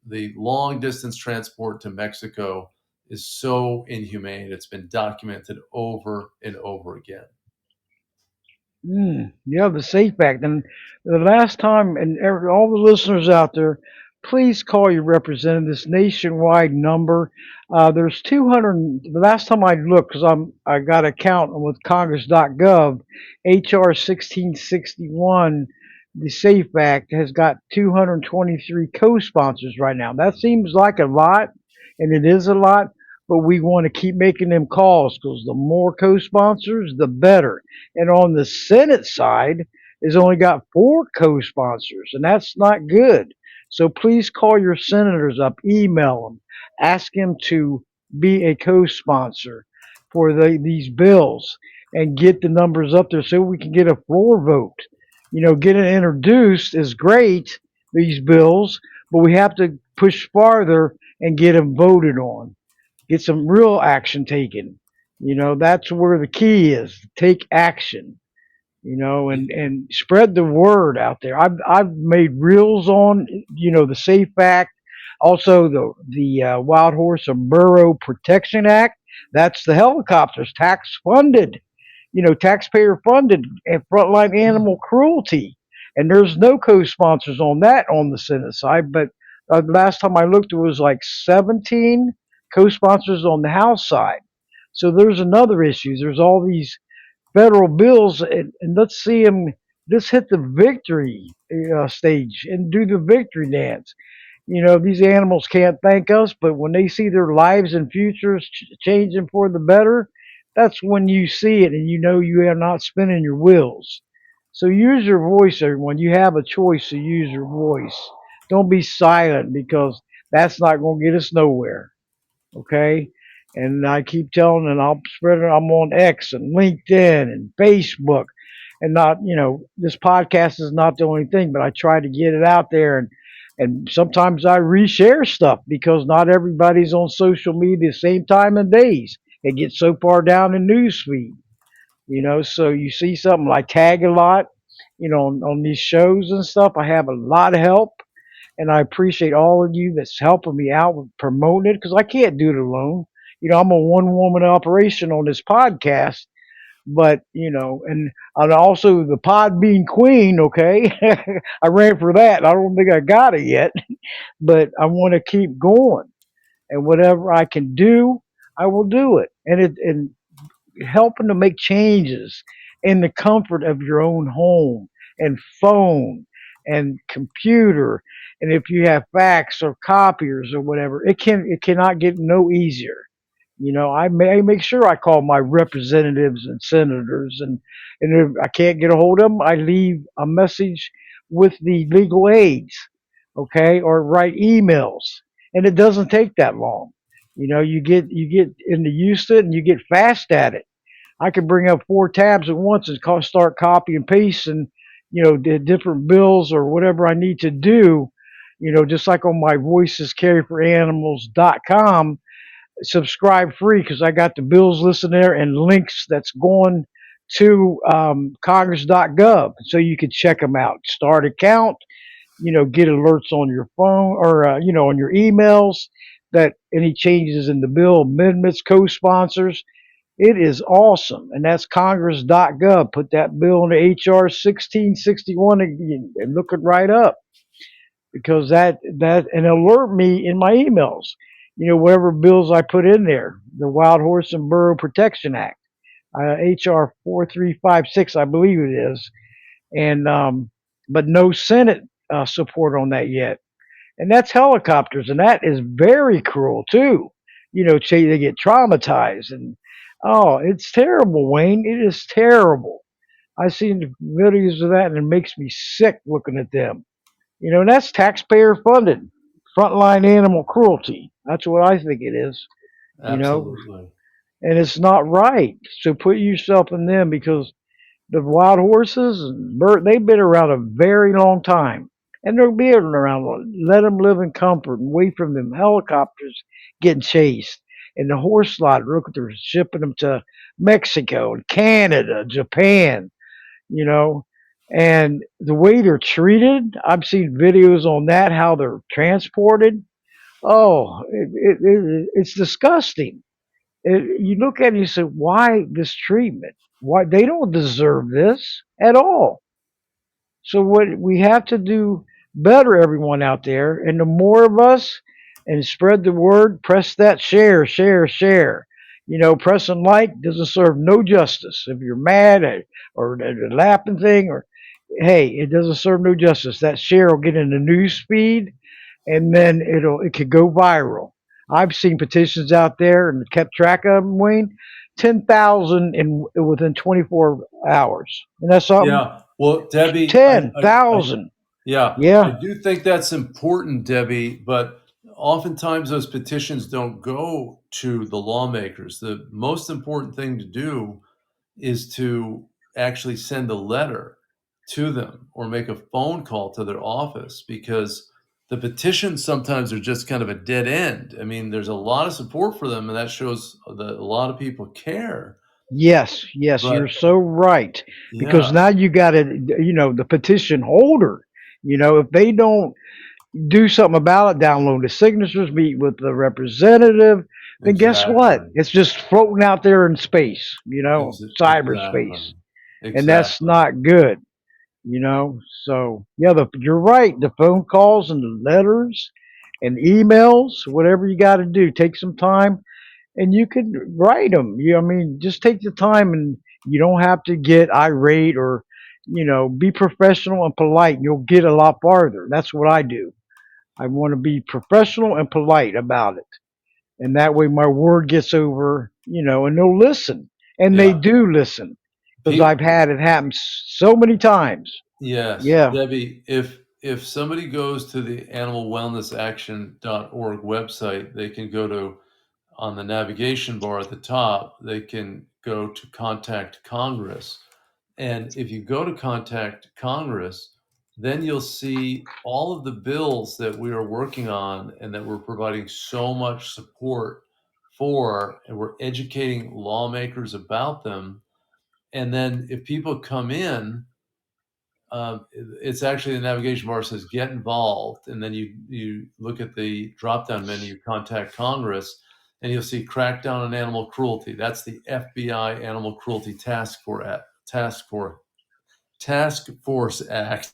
C: the long distance transport to Mexico is so inhumane. It's been documented over and over again.
A: Yeah, the Safe Act. And the last time, and all the listeners out there, please call your representative. This nationwide number. There's 200. The last time I looked, because I got a count with Congress.gov, HR 1661, the Safe Act has got 223 co-sponsors right now. That seems like a lot, and it is a lot. But we want to keep making them calls because the more co-sponsors, the better. And on the Senate side, has only got 4 co-sponsors, and that's not good. So please call your senators up, email them, ask them to be a co-sponsor for these bills, and get the numbers up there so we can get a floor vote. Getting introduced is great, these bills, but we have to push farther and get them voted on, get some real action taken. That's where the key is. Take action. And spread the word out there. I've made reels on the Safe Act, also the Wild Horse and Burro Protection Act. That's the helicopters, tax funded, taxpayer funded, and frontline animal cruelty. And there's no co-sponsors on that on the Senate side, but last time I looked, it was like 17 co-sponsors on the House side. So there's another issue. There's all these federal bills, and let's see them. Let's hit the victory stage and do the victory dance. These animals can't thank us, but when they see their lives and futures changing for the better, that's when you see it and you know you are not spinning your wheels. So use your voice, everyone. You have a choice to use your voice. Don't be silent because that's not going to get us nowhere. Okay? And I keep telling, and I'll spread it. I'm on X and LinkedIn and Facebook, and not, this podcast is not the only thing, but I try to get it out there, and sometimes I reshare stuff because not everybody's on social media the same time and days. It gets so far down the news feed, so you see something, I tag a lot, on these shows and stuff. I have a lot of help, and I appreciate all of you that's helping me out with promoting it because I can't do it alone. I'm a one woman operation on this podcast, but and also the pod being queen. Okay, I ran for that. I don't think I got it yet, but I want to keep going, and whatever I can do, I will do it. And helping to make changes in the comfort of your own home and phone and computer. And if you have fax or copiers or whatever, it cannot get no easier. I make sure I call my representatives and senators, and if I can't get a hold of them, I leave a message with the legal aids, okay, or write emails, and it doesn't take that long. You get into use it, and you get fast at it. I could bring up 4 tabs at once and start copy and paste, and the different bills or whatever I need to do. Just like on my voicescarryforanimals.com, subscribe free because I got the bills listed there and links that's going to Congress.gov, so you can check them out. Start account, get alerts on your phone or on your emails that any changes in the bill, amendments, co-sponsors. It is awesome, and that's Congress.gov. Put that bill into HR 1661 and look it right up because that and alert me in my emails. Whatever bills I put in there, the Wild Horse and Burro Protection Act, HR 4356, I believe it is, and but no Senate support on that yet. And that's helicopters, and that is very cruel too. They get traumatized, and oh, it's terrible, Wayne. It is terrible. I've seen the videos of that, and it makes me sick looking at them. And that's taxpayer funded frontline animal cruelty. That's what I think it is. You know,
C: Absolutely.
A: and it's not right. So put yourself in them, because the wild horses and bird, they've been around a very long time, and they'll be around. Let them live in comfort and away from them helicopters getting chased. And the horse slaughter, look at, they're shipping them to Mexico and Canada, Japan, you know, and the way they're treated. I've seen videos on that, how they're transported. Oh, it's disgusting. You look at it and you say, why this treatment? Why they don't deserve this at all. So what we have to do better, everyone out there, and the more of us, and spread the word, press that share, share, share. Pressing like doesn't serve no justice. If you're mad at, or the laughing thing, or hey, it doesn't serve no justice. That share will get in the news feed, and then it could go viral. I've seen petitions out there and kept track of them, Wayne. 10,000 in within 24 hours, and that's something.
C: Yeah. Well, Debbie,
A: Ten thousand.
C: yeah, I
A: Yeah.
C: do think that's important, Debbie, but oftentimes those petitions don't go to the lawmakers. The most important thing to do is to actually send a letter to them or make a phone call to their office, because the petitions sometimes are just kind of a dead end. I mean, there's a lot of support for them, and that shows that a lot of people care.
A: Yes. Yes. You're
C: But
A: so right. Because
C: yeah,
A: now you got to, the petition holder. If they don't do something about it, download the signatures, meet with the representative, then guess what?
C: exactly.
A: It's just floating out there in space.
C: Exactly.
A: Cyberspace, and that's
C: Exactly.
A: not good. So yeah, you're right. The phone calls and the letters and emails, whatever you got to do, take some time, and you could write them. I mean, just take the time, and you don't have to get irate, or be professional and polite, and you'll get a lot farther. That's what I do. I want to be professional and polite about it, and that way my word gets over. And they'll listen, and they
C: Yeah.
A: do listen, because
C: Pe-
A: I've had it happen so many times.
C: yes,
A: Yeah.
C: Debbie, if somebody goes to the animalwellnessaction.org website, they can go to, on the navigation bar at the top, they can go to Contact Congress. And if you go to Contact Congress, then you'll see all of the bills that we are working on and that we're providing so much support for, and we're educating lawmakers about them. And then if people come in, it's actually, the navigation bar says get involved, and then you look at the drop down menu, Contact Congress, and you'll see crackdown on animal cruelty. That's the FBI Animal Cruelty Task Force Act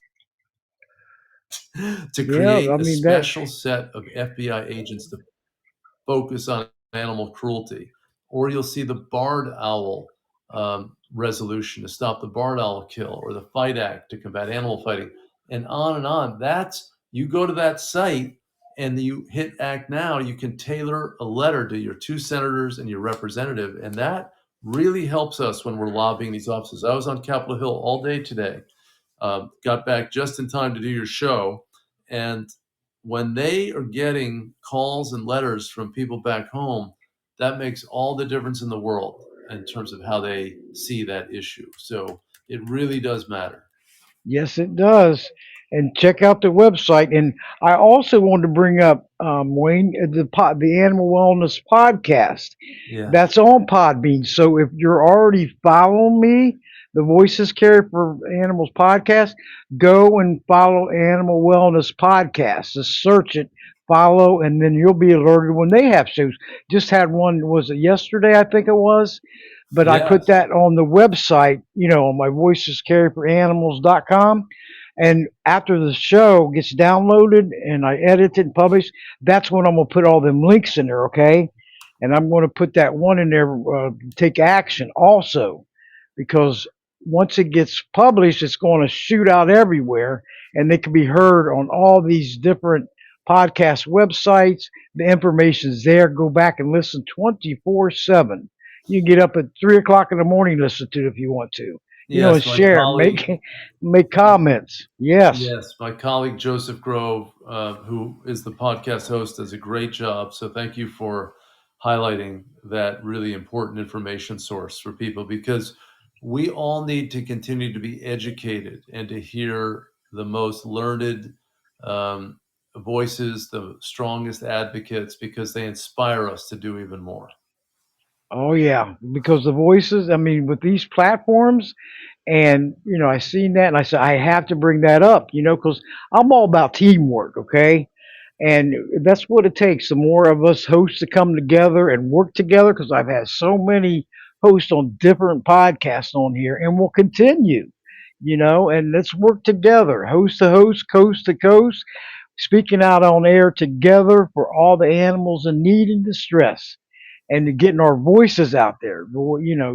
C: to
A: Yeah. I
C: create a
A: mean that.
C: special set of FBI agents to focus on animal cruelty. Or you'll see the barred owl resolution to stop the barred owl kill, or the Fight Act to combat animal fighting, and on and on. You go to that site and you hit Act Now, you can tailor a letter to your two senators and your representative, and that really helps us when we're lobbying these offices. I was on Capitol Hill all day today, got back just in time to do your show, and when they are getting calls and letters from people back home, that makes all the difference in the world in terms of how they see that issue. So it really does matter.
A: Yes, it does. And check out the website. And I also wanted to bring up, Wayne, the Animal Wellness Podcast.
C: Yes.
A: That's on Podbean. So if you're already following me, the Voices Care for Animals podcast, go and follow Animal Wellness Podcast. Just search it, follow, and then you'll be alerted when they have shows. Just had one, was it yesterday? I think it was. But I put
C: Yes.
A: that on the website, on my voicescareforanimals.com. And after the show gets downloaded and I edit it and publish, that's when I'm going to put all them links in there, okay? And I'm going to put that one in there, take action also, because once it gets published, it's going to shoot out everywhere, and they can be heard on all these different podcast websites. The information's there. Go back and listen 24/7. You can get up at 3 o'clock in the morning, listen to it if you want to. and
C: Yes, my
A: share,
C: colleague.
A: make comments. Yes.
C: Yes, my colleague Joseph Grove, who is the podcast host, does a great job. So thank you for highlighting that really important information source for people, because we all need to continue to be educated and to hear the most learned um, voices, the strongest advocates, because they inspire us to do even more.
A: Oh yeah, because the voices. I mean, with these platforms, and I seen that, and I said I have to bring that up. Because I'm all about teamwork. Okay, and that's what it takes. The more of us hosts to come together and work together, because I've had so many hosts on different podcasts on here, and we'll continue. And let's work together, host to host, coast to coast, speaking out on air together for all the animals in need and distress, and getting our voices out there,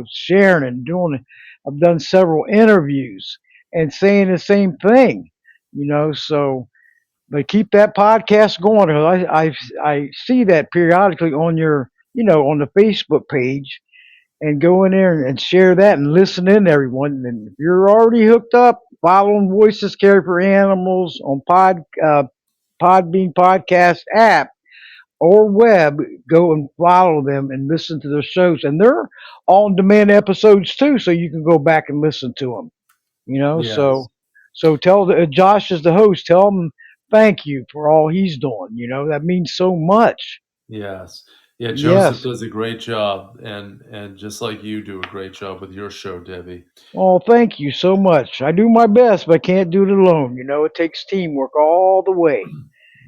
A: sharing and doing it. I've done several interviews and saying the same thing, so, but keep that podcast going. I see that periodically on your, on the Facebook page, and go in there and share that and listen in, everyone. And if you're already hooked up, following Voices Care for Animals on Podbean podcast app or web, go and follow them and listen to their shows. And they're on demand episodes too, so you can go back and listen to them.
C: Yes,
A: So tell Josh is the host. Tell him thank you for all he's doing. That means so much.
C: yes. Yeah, Joseph
A: Yes.
C: does a great job, and just like you do a great job with your show, Debbie.
A: Oh, thank you so much. I do my best, but I can't do it alone. It takes teamwork all the way,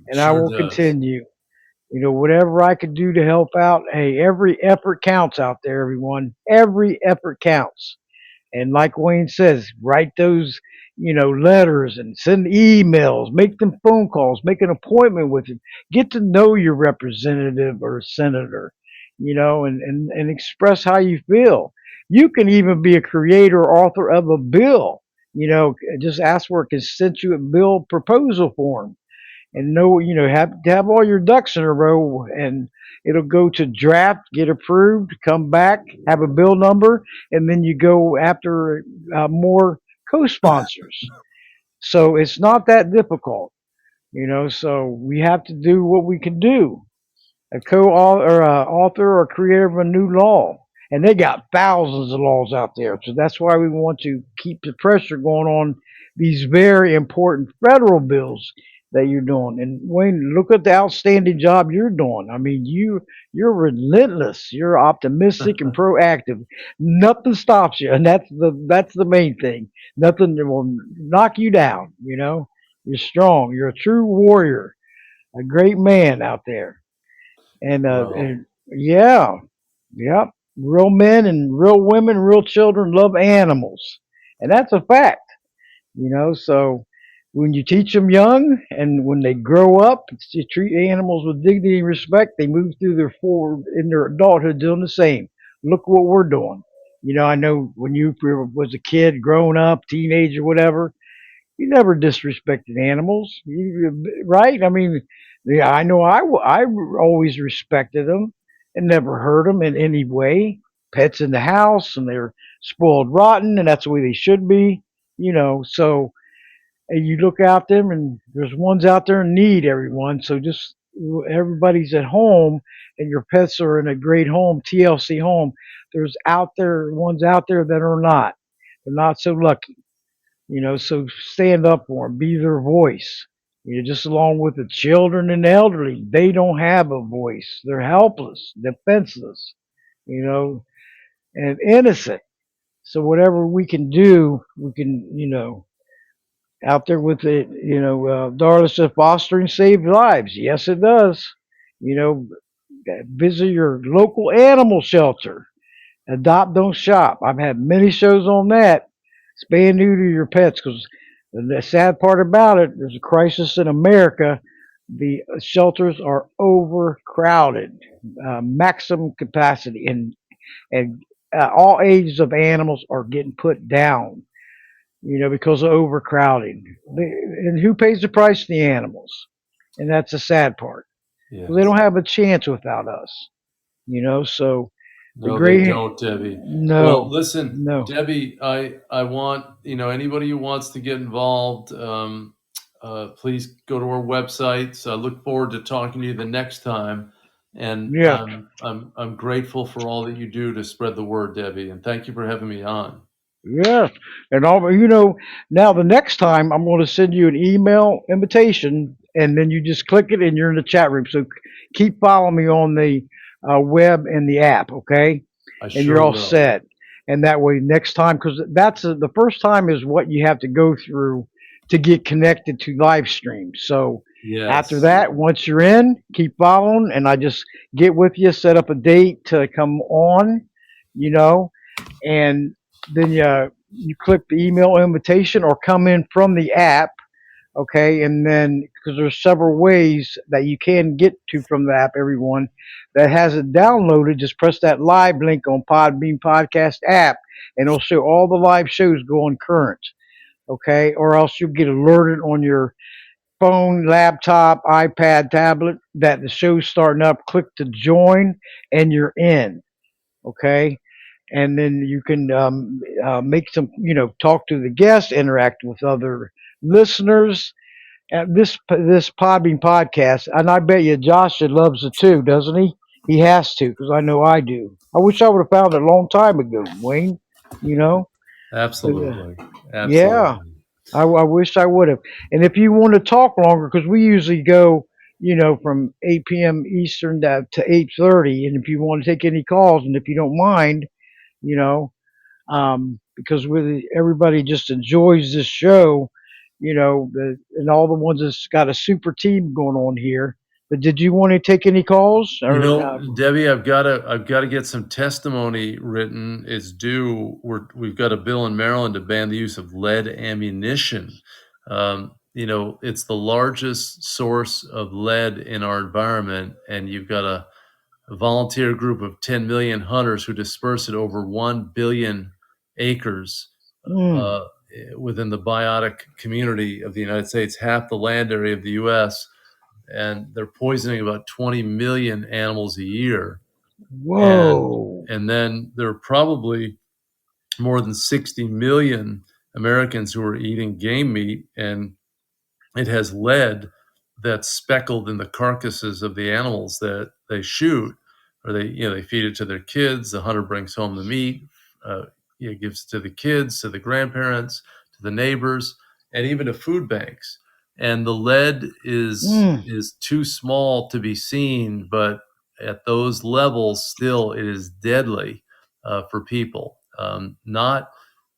A: and I
C: Sure
A: will
C: does.
A: continue. Whatever I could do to help out. Hey, every effort counts out there, everyone. Every effort counts. And like Wayne says, write those, letters and send emails, make them phone calls, make an appointment with them, get to know your representative or senator, and express how you feel. You can even be a creator or author of a bill. Just ask for a constituent bill proposal form, and have all your ducks in a row, and it'll go to draft, get approved, come back, have a bill number, and then you go after more co-sponsors. So it's not that difficult, so we have to do what we can do. A co-author or author or creator of a new law. And they got thousands of laws out there. So that's why we want to keep the pressure going on these very important federal bills that you're doing. And Wayne, look at the outstanding job you're doing. I mean, you're relentless. You're optimistic and proactive. Nothing stops you, and that's the main thing. Nothing will knock you down. You're strong. You're a true warrior, a great man out there.
C: Well,
A: And yeah, yep. Real men and real women, real children love animals, and that's a fact. So when you teach them young, and when they grow up to treat animals with dignity and respect, they move through their forward in their adulthood doing the same. Look what we're doing. I know when you was a kid, growing up, teenager, whatever, you never disrespected animals, right? I mean, yeah, I know I always respected them and never hurt them in any way. Pets in the house, and they're spoiled rotten, and that's the way they should be. So, and you look out there, and there's ones out there in need, everyone. So just everybody's at home, and your pets are in a great home, TLC home. There's out there ones out there that are not. They're not so lucky. So stand up for them, be their voice. Just along with the children and the elderly, they don't have a voice. They're helpless, defenseless, you know, and innocent. So whatever we can do, we can, out there with it, Darla said fostering save lives. Yes, it does. You know, visit your local animal shelter. Adopt, don't shop. I've had many shows on that. Spay and neuter your pets, because the sad part about it, there's a crisis in America. The shelters are overcrowded, maximum capacity, and all ages of animals are getting put down. Because of overcrowding. And who pays the price? The animals, and that's the sad part. Because they
C: yes.
A: don't have a chance without us. So The
C: No, they
A: gray,
C: don't, Debbie. Well,
A: no,
C: listen,
A: no.
C: Debbie, I want, anybody who wants to get involved, please go to our websites. I look forward to talking to you the next time. And
A: Yes,
C: I'm grateful for all that you do to spread the word, Debbie. And thank you for having me on.
A: yes. And all now the next time I'm going to send you an email invitation, and then you just click it, and you're in the chat room. So keep following me on the web and the app, okay?
C: I
A: And you're
C: sure
A: all
C: will.
A: set. And that way, next time, because the first time is what you have to go through to get connected to live stream. So after
C: Yes.
A: that, once you're in, keep following, and I just get with you, set up a date to come on, you know, and then you click the email invitation or come in from the app, okay? And then because there's several ways that you can get to from the app, everyone that has it downloaded, just press that live link on Podbean Podcast app, and it'll show all the live shows going current, okay? Or else you'll get alerted on your phone, laptop, iPad, tablet that the show's starting up. Click to join, and you're in, okay? And then you can make some, talk to the guests, interact with other listeners. This Podbean podcast, and I bet you Josh loves it too, doesn't he? He has to, because I know I do. I wish I would have found it a long time ago, Wayne. You know, but,
C: Absolutely.
A: yeah,
C: Absolutely.
A: I wish I would have. And if you want to talk longer, because we usually go, from 8 p.m. Eastern to 8:30, and if you want to take any calls, and if you don't mind, you know, because everybody just enjoys this show, and all the ones that's got a super team going on here. But did you want to take any calls or?
C: Debbie, I've got to get some testimony written. It's due. We've got a bill in Maryland to ban the use of lead ammunition. It's the largest source of lead in our environment, and you've got a volunteer group of 10 million hunters who disperse it over 1 billion acres
A: Mm,
C: uh, within the biotic community of the United States, half the land area of the U.S., and they're poisoning about 20 million animals a year. And
A: whoa.
C: and then there are probably more than 60 million Americans who are eating game meat, and it has lead that's speckled in the carcasses of the animals that they shoot, or they feed it to their kids. The hunter brings home the meat, gives it to the kids, to the grandparents, to the neighbors, and even to food banks. And the lead is
A: Mm,
C: is too small to be seen, but at those levels, still it is deadly for people. Not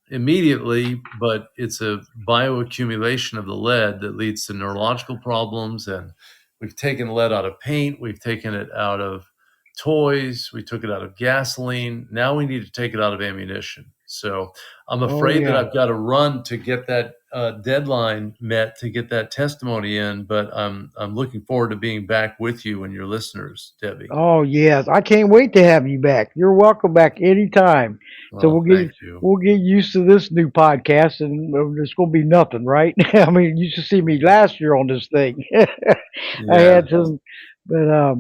C: immediately, but it's a bioaccumulation of the lead that leads to neurological problems. And we've taken lead out of paint, we've taken it out of toys, we took it out of gasoline. Now we need to take it out of ammunition. So I'm
A: oh
C: afraid that
A: yeah.
C: I've got to run to get that deadline met to get that testimony in. But I'm looking forward to being back with you and your listeners, Debbie.
A: Oh yes, I can't wait to have you back. You're welcome back anytime. So
C: Well, thank you.
A: we'll get used to this new podcast, and there's gonna be nothing, right? I mean, you should see me last year on this thing. I
C: Yeah.
A: had some, but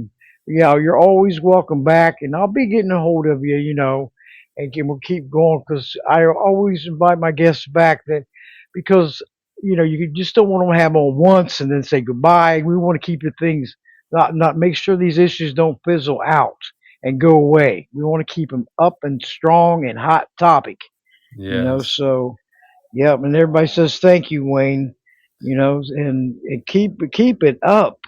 A: yeah, you're always welcome back, and I'll be getting a hold of you, we'll keep going because I always invite my guests back because you just don't want to have them on once and then say goodbye. We want to keep the things not make sure these issues don't fizzle out and go away. We want to keep them up and strong and hot topic,
C: Yes.
A: So yeah, and everybody says thank you, Wayne, and keep it up.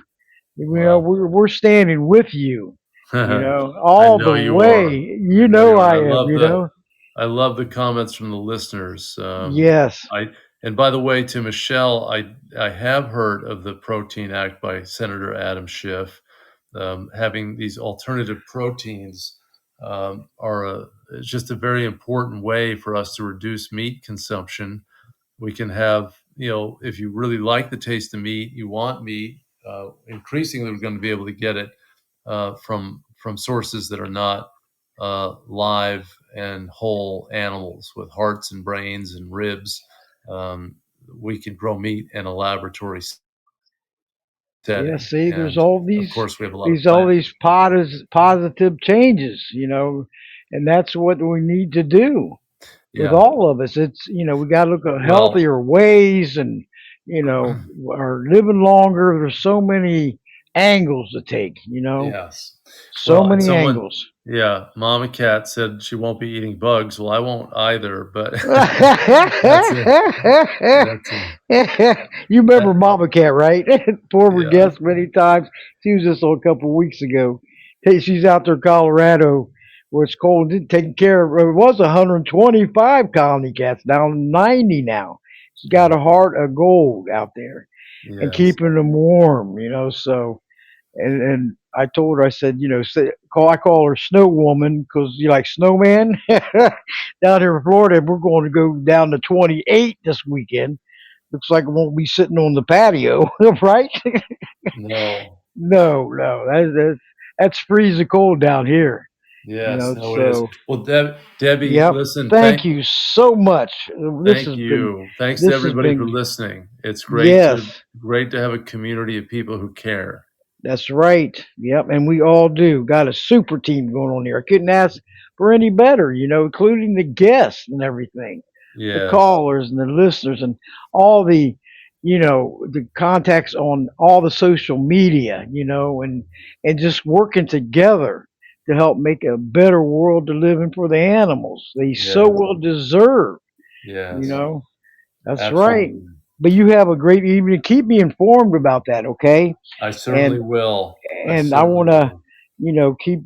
C: Well.
A: We're standing with you,
C: I
A: all the
C: know you
A: way.
C: are. I know you are.
A: I am,
C: I love the comments from the listeners.
A: Yes,
C: I and by the way, to Michelle, I have heard of the Protein Act by Senator Adam Schiff. Having these alternative proteins are it's just a very important way for us to reduce meat consumption. We can have, if you really like the taste of meat, you want meat. Increasingly, we're going to be able to get it from sources that are not live and whole animals with hearts and brains and ribs. Um, we can grow meat in a laboratory
A: yeah.
C: setting,
A: See, there's
C: and of course, we have a lot of
A: all
C: plant
A: these
C: protein.
A: positive changes. and that's what we need to do with
C: Yeah.
A: all of us. It's, we got to look at
C: Well,
A: healthier ways and, are living longer. There's so many angles to take,
C: yes.
A: so
C: Well, and
A: many
C: someone,
A: angles.
C: yeah, Mama Cat said she won't be eating bugs. Well, I won't either, but
A: You
C: that's a, that's a,
A: remember
C: that,
A: Mama Cat, right? Former
C: yeah,
A: guest many times. She was just on a couple of weeks ago. Hey, she's out there in Colorado where it's cold, taking care of. It was 125 colony cats, down 90 now. She's got a heart of gold out there and
C: yes,
A: keeping them warm, So and I told her, I said, I call her Snow Woman because you like snowman down here in Florida. We're going to go down to 28 this weekend. Looks like I won't be sitting on the patio, right?
C: no,
A: No, that's freezing cold down here.
C: yes, no, it is.
A: So
C: Well, Debbie,
A: yep.
C: listen,
A: Thank you so much. This
C: thank
A: has been,
C: you. Thanks to
A: this has
C: everybody for
A: been,
C: listening. It's
A: yes.
C: great to have a community of people who care.
A: That's right. Yep, and we all do. Got a super team going on here. I couldn't ask for any better, including the guests and everything, the
C: Yes,
A: callers and the listeners and all the contacts on all the social media, and just working together to help make a better world to live in for the animals. They so
C: yes,
A: well deserve, you
C: yes,
A: know. That's right.
C: absolutely.
A: But you have a great evening. Keep me informed about that, okay?
C: I certainly
A: And
C: will. I
A: and I want
C: certainly
A: to,
C: will.
A: keep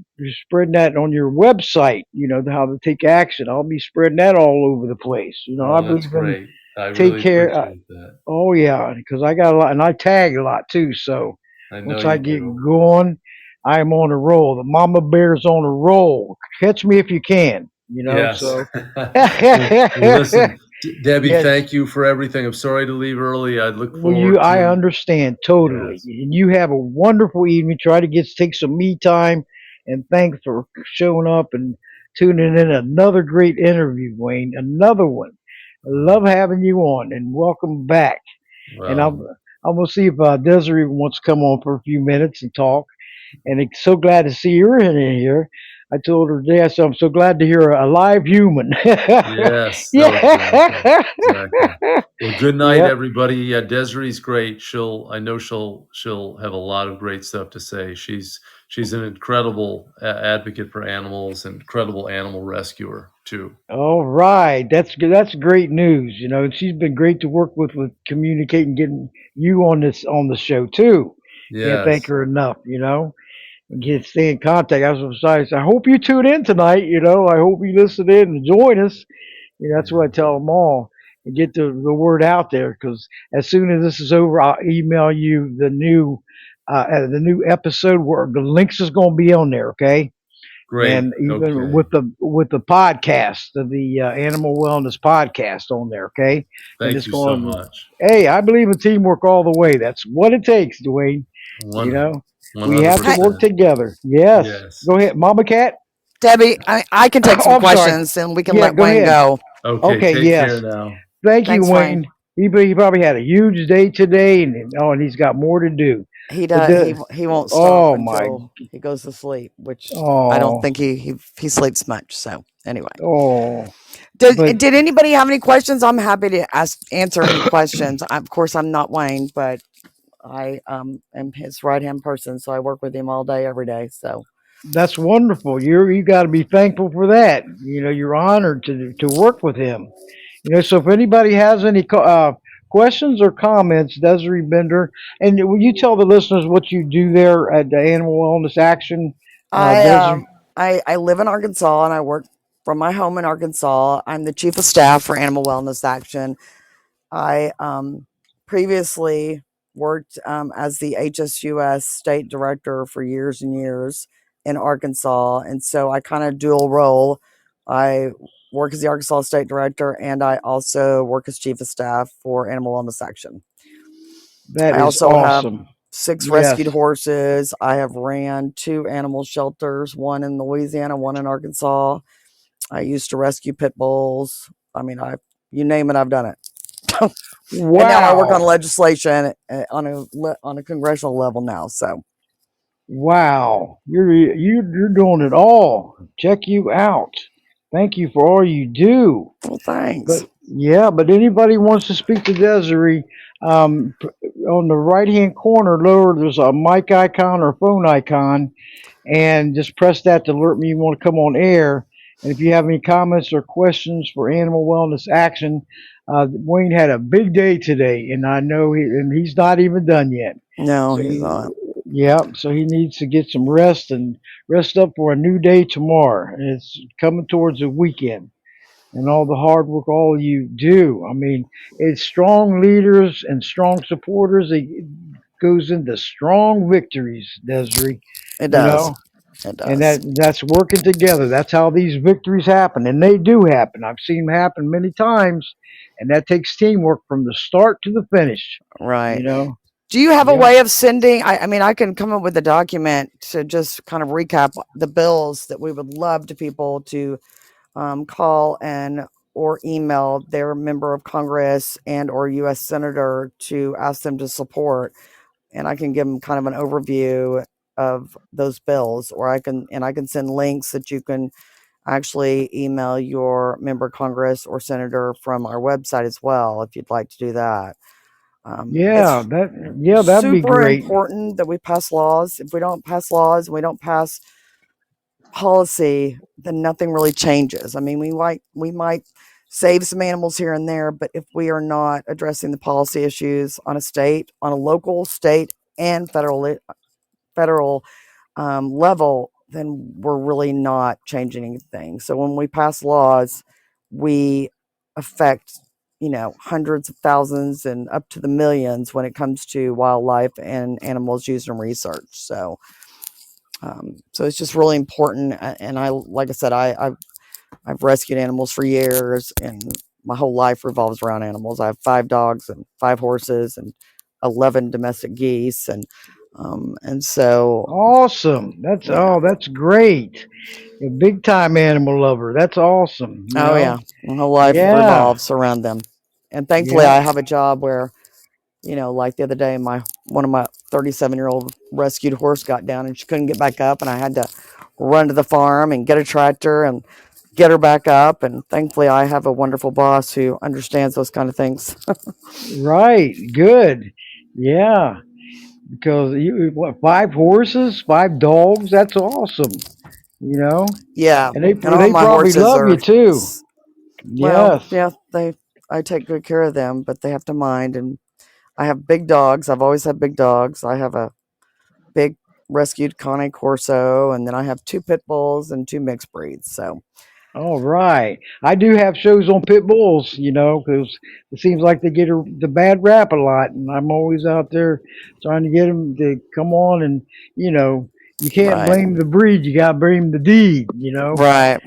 A: spreading that on your website. How to take action. I'll be spreading that all over the place. I
C: Oh, that's
A: believe in
C: great. I
A: take
C: really
A: care.
C: appreciate that.
A: Oh yeah, because I got a lot, and I tag a lot too. So
C: I know
A: once I
C: you
A: get
C: do.
A: going, I'm on a roll. The mama bear's on a roll. Catch me if you can.
C: Yes.
A: So
C: Well, listen, Debbie,
A: yes.
C: thank you for everything. I'm sorry to leave early. I look
A: Well, I
C: forward to,
A: understand totally,
C: yes,
A: and you have a wonderful evening. Try to take some me time, and thanks for showing up and tuning in. Another great interview, Wayne. Another one. I love having you on, and welcome back. And
C: well,
A: I'm gonna see if Desiree wants to come on for a few minutes and talk. And it's so glad to see her in here. I told her today, I said, I'm so glad to hear a live human.
C: yes, no, exactly.
A: Yeah.
C: Exactly. Well, good night,
A: Yep.
C: everybody. Yeah, Desiree's great. I know she'll have a lot of great stuff to say. She's an incredible advocate for animals and incredible animal rescuer too.
A: All right, that's great news. And she's been great to work with communicating, getting you on the show too. Can't thank
C: Yes.
A: her enough. And get stay in contact. I was excited. I hope you tune in tonight. I hope you listen in and join us. That's what I
C: Yeah.
A: tell them all, and get the word out there. Because as soon as this is over, I'll email you the new episode where the links is going to be on there. Okay,
C: Great.
A: and even
C: Okay.
A: with the podcast, the animal wellness podcast on there. Okay, and
C: Thank
A: it's
C: you so
A: going.
C: much.
A: Hey, I believe in teamwork all the way. That's what it takes, Dwayne. You
C: One
A: know, we have to
B: Hi,
A: work
C: 100%.
A: together. Yes,
C: Yes.
A: go ahead, Mama Cat.
B: Debbie. I can take
A: Oh,
B: some
A: I'm sorry.
B: questions and we can
A: Yeah,
B: let
A: go
B: Wayne
A: ahead.
B: go.
C: Okay.
A: Okay,
C: Take care
A: yes.
C: now.
A: Thank you,
B: Thanks, Wayne.
A: Wayne. He probably had a huge day today, and he's got more to do.
B: He
A: But
B: does. He won't stop
A: oh my,
B: until he goes to sleep, which I don't
A: oh,
B: think he sleeps much. So anyway,
A: oh. But
B: did anybody have any questions? I'm happy to answer any questions. Of course, I'm not Wayne, but I am his right hand person, so I work with him all day, every day. So
A: that's wonderful. You got to be thankful for that. You're honored to work with him. So if anybody has any questions or comments, Desiree Bender, and will you tell the listeners what you do there at the Animal Wellness Action,
B: I
A: Desiree?
B: I live in Arkansas and I work from my home in Arkansas. I'm the chief of staff for Animal Wellness Action. I previously worked as the HSUS state director for years and years in Arkansas. And so I kind of dual role. I work as the Arkansas state director and I also work as chief of staff for Animal Wellness Action.
A: That
B: I
A: is
B: also have
A: awesome.
B: 6 rescued
A: Yes.
B: horses. I have ran 2 animal shelters, one in Louisiana, one in Arkansas. I used to rescue pit bulls. I mean, you name it, I've done it. And now I work on
A: Wow.
B: legislation on a congressional level now. So
A: Wow, you're doing it all. Check you out. Thank you for all you do.
B: Well, thanks.
A: But yeah, but anybody wants to speak to Desiree, on the right hand corner lower, there's a mic icon or phone icon, and just press that to alert me you want to come on air. And if you have any comments or questions for Animal Wellness Action, Wayne had a big day today, and I know and he's not even done yet.
B: No,
A: So
B: he's not.
A: yeah, so he needs to get some rest and rest up for a new day tomorrow. And it's coming towards the weekend and all the hard work all you do. I mean, it's strong leaders and strong supporters. It goes into strong victories, Desiree.
B: It
A: You
B: does.
A: know,
B: It
A: and
B: does.
A: that's working together. That's how these victories happen, and they do happen. I've seen them happen many times, and that takes teamwork from the start to the finish.
B: Right.
A: You know,
B: Do you have a
A: yeah,
B: way of sending? I mean, I can come up with a document to just kind of recap the bills that we would love to people to call and or email their member of Congress and or U.S. senator to ask them to support, and I can give them kind of an overview of those bills, or I can send links that you can actually email your member of Congress or senator from our website as well, if you'd like to do that.
A: yeah,
B: It's
A: that'd be
B: super
A: great.
B: important that we pass laws. If we don't pass laws, we don't pass policy, then nothing really changes. I mean, we might save some animals here and there, but if we are not addressing the policy issues on a local, state, and federal level, then we're really not changing anything. So when we pass laws, we affect hundreds of thousands and up to the millions when it comes to wildlife and animals used in research. So it's just really important. And I, like I said, I've rescued animals for years, and my whole life revolves around animals. I have 5 dogs and 5 horses and 11 domestic geese, and so
A: Awesome.
B: yeah.
A: That's great. A big time animal lover. That's awesome. You
B: Oh
A: know.
B: yeah, my whole life
A: Yeah.
B: revolves around them, and thankfully,
A: Yeah.
B: I have a job where like the other day, my one of my 37-year-old rescued horse got down and she couldn't get back up, and I had to run to the farm and get a tractor and get her back up. And thankfully, I have a wonderful boss who understands those kind of things.
A: Right. Good. Yeah. Because you what 5 horses, 5 dogs. That's awesome. You know.
B: Yeah,
A: And
B: and all
A: they
B: my
A: probably
B: horses
A: love you
B: are
A: too.
B: well,
A: Yes.
B: yeah, they I take good care of them, but they have to mind. And I have big dogs. I've always had big dogs. I have a big rescued Cane Corso, and then I have 2 pit bulls and 2 mixed breeds. So
A: All right. I do have shows on pit bulls, because it seems like they get the bad rap a lot, and I'm always out there trying to get them to come on. And you know, you can't
B: right,
A: blame the breed; you got to blame the deed. You know,
B: right.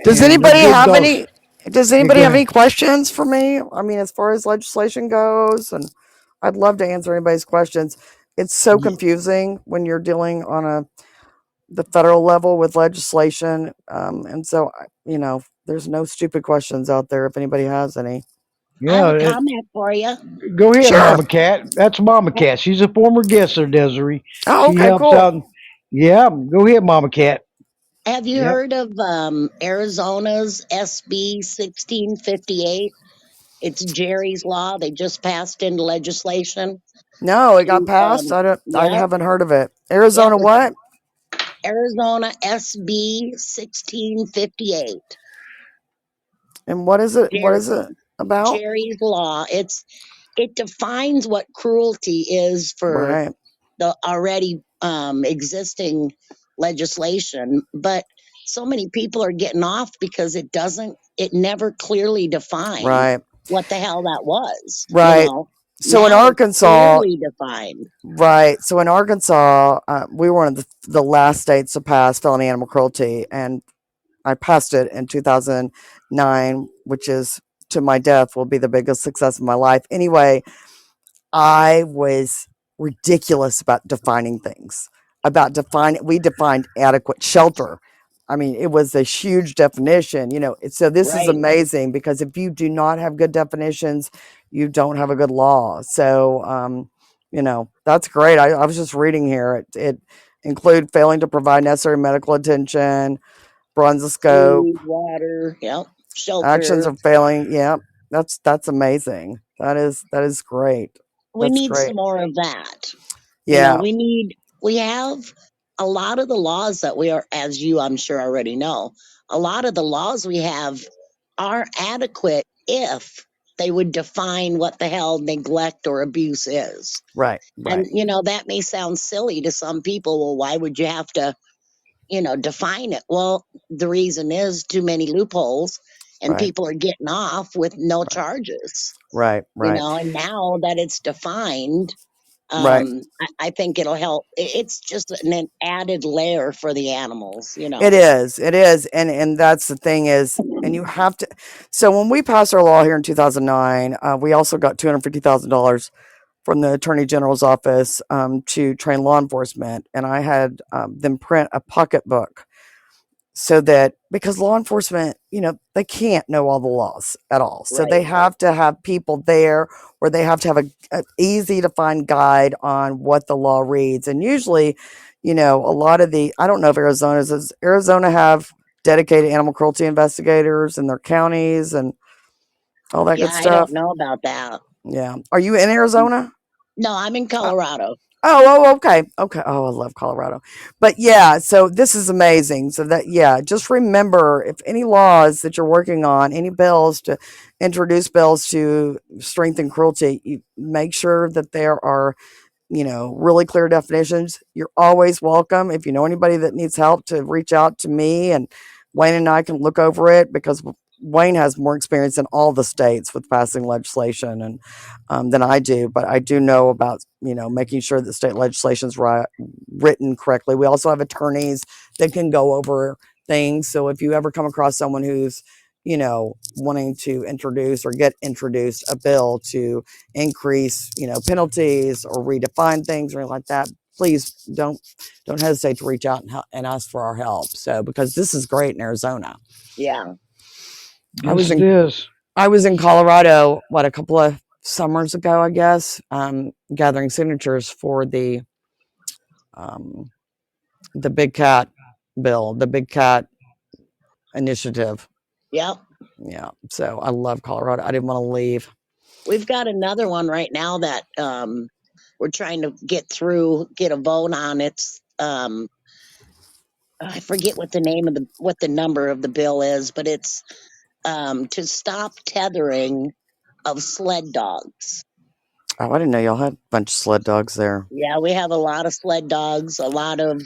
B: Does
A: and they're
B: anybody
A: good
B: have
A: dogs.
B: any? Does
A: Yeah,
B: anybody
A: go
B: have
A: ahead.
B: any questions for me? I mean, as far as legislation goes, and I'd love to answer anybody's questions. It's so
A: Ye-
B: confusing when you're dealing on the federal level with legislation, and so there's no stupid questions out there if anybody has any.
D: I have
A: Yeah,
D: a comment for you.
A: go ahead,
B: Sure.
A: Mama Cat. That's Mama Cat. She's a former guest there, Desiree.
B: Oh,
A: She
B: okay,
A: helps
B: cool.
A: out. Yeah, go ahead, Mama Cat.
D: Have you
A: Yep.
D: heard of Arizona's SB 1658? It's Jerry's Law. They just passed into legislation
B: No, it got
D: to,
B: passed. I
D: yep,
B: haven't heard of it.
D: yep,
B: Arizona,
D: it's
B: what?
D: Arizona SB 1658.
B: And what is it? What
D: Jer-
B: is it about?
D: Jerry's Law. It defines what cruelty is for
B: Right,
D: the already existing legislation, but so many people are getting off because it never clearly defined
B: right,
D: what the hell that was,
B: right. So in
D: now it's
B: Arkansas,
D: clearly defined.
B: right. So in Arkansas, we were one of the last states to pass felony animal cruelty, and I passed it in 2009, which is to my death will be the biggest success of my life. Anyway, I was ridiculous about defining things. We defined adequate shelter. I mean, it was a huge definition. So this is
D: Right.
B: amazing because if you do not have good definitions, you don't have a good law. So That's great. I was just reading here. It include failing to provide necessary medical attention, bronzoscope,
D: Food, water, yep,
B: actions
D: shelter.
B: of failing. Yeah, that's amazing. That is great.
D: We
B: That's
D: need
B: great.
D: some more of that.
B: Yeah,
D: We have a lot of the laws that we are, as you I'm sure already know, a lot of the laws we have are adequate if they would define what the hell neglect or abuse is.
B: right,
D: And,
B: right,
D: that may sound silly to some people. Well, why would you have to, define it? Well, the reason is too many loopholes and
B: right,
D: people are getting off with no
B: right,
D: charges,
B: right, right,
D: and now that it's defined,
B: right.
D: I think it'll help. It's just an added layer for the animals.
B: It is, and that's the thing is, and you have to. So when we passed our law here in 2009, we also got $250,000 from the Attorney General's office to train law enforcement, and I had them print a pocketbook so that because law enforcement, they can't know all the laws at all. So they
D: Right.
B: have to have people there, or they have to have a easy to find guide on what the law reads. And usually, a lot of I don't know if does Arizona have dedicated animal cruelty investigators in their counties and all that
D: Yeah,
B: good
D: I don't
B: stuff?
D: know about that.
B: Yeah. Are you in Arizona?
D: No, I'm in
B: Uh,
D: Colorado.
B: Okay. Okay. Oh, I love Colorado. But yeah, so this is amazing. So that, yeah, just remember if any laws that you're working on, any bills to introduce bills to strengthen cruelty, you make sure that there are, really clear definitions. You're always welcome. If you know anybody that needs help, to reach out to me, and Wayne and I can look over it, because Wayne has more experience in all the states with passing legislation and than I do. But I do know about, making sure that state legislation is written correctly. We also have attorneys that can go over things. So if you ever come across someone who's, wanting to introduce or get introduced a bill to increase, penalties or redefine things or anything like that, please don't hesitate to reach out and ask for our help. So, because this is great in Arizona.
D: Yeah.
B: I was
A: Yes, it
B: in
A: is.
B: I was in Colorado, a couple of summers ago, I guess, gathering signatures for um, the big cat bill, the big cat initiative.
D: Yep.
B: Yeah, so I love Colorado. I didn't want to leave.
D: We've got another one right now that we're trying to get a vote on. It's I forget what the number of the bill is, but it's to stop tethering of sled dogs.
B: Oh, I didn't know y'all had a bunch of sled dogs there.
D: Yeah, we have a lot of sled dogs, a lot of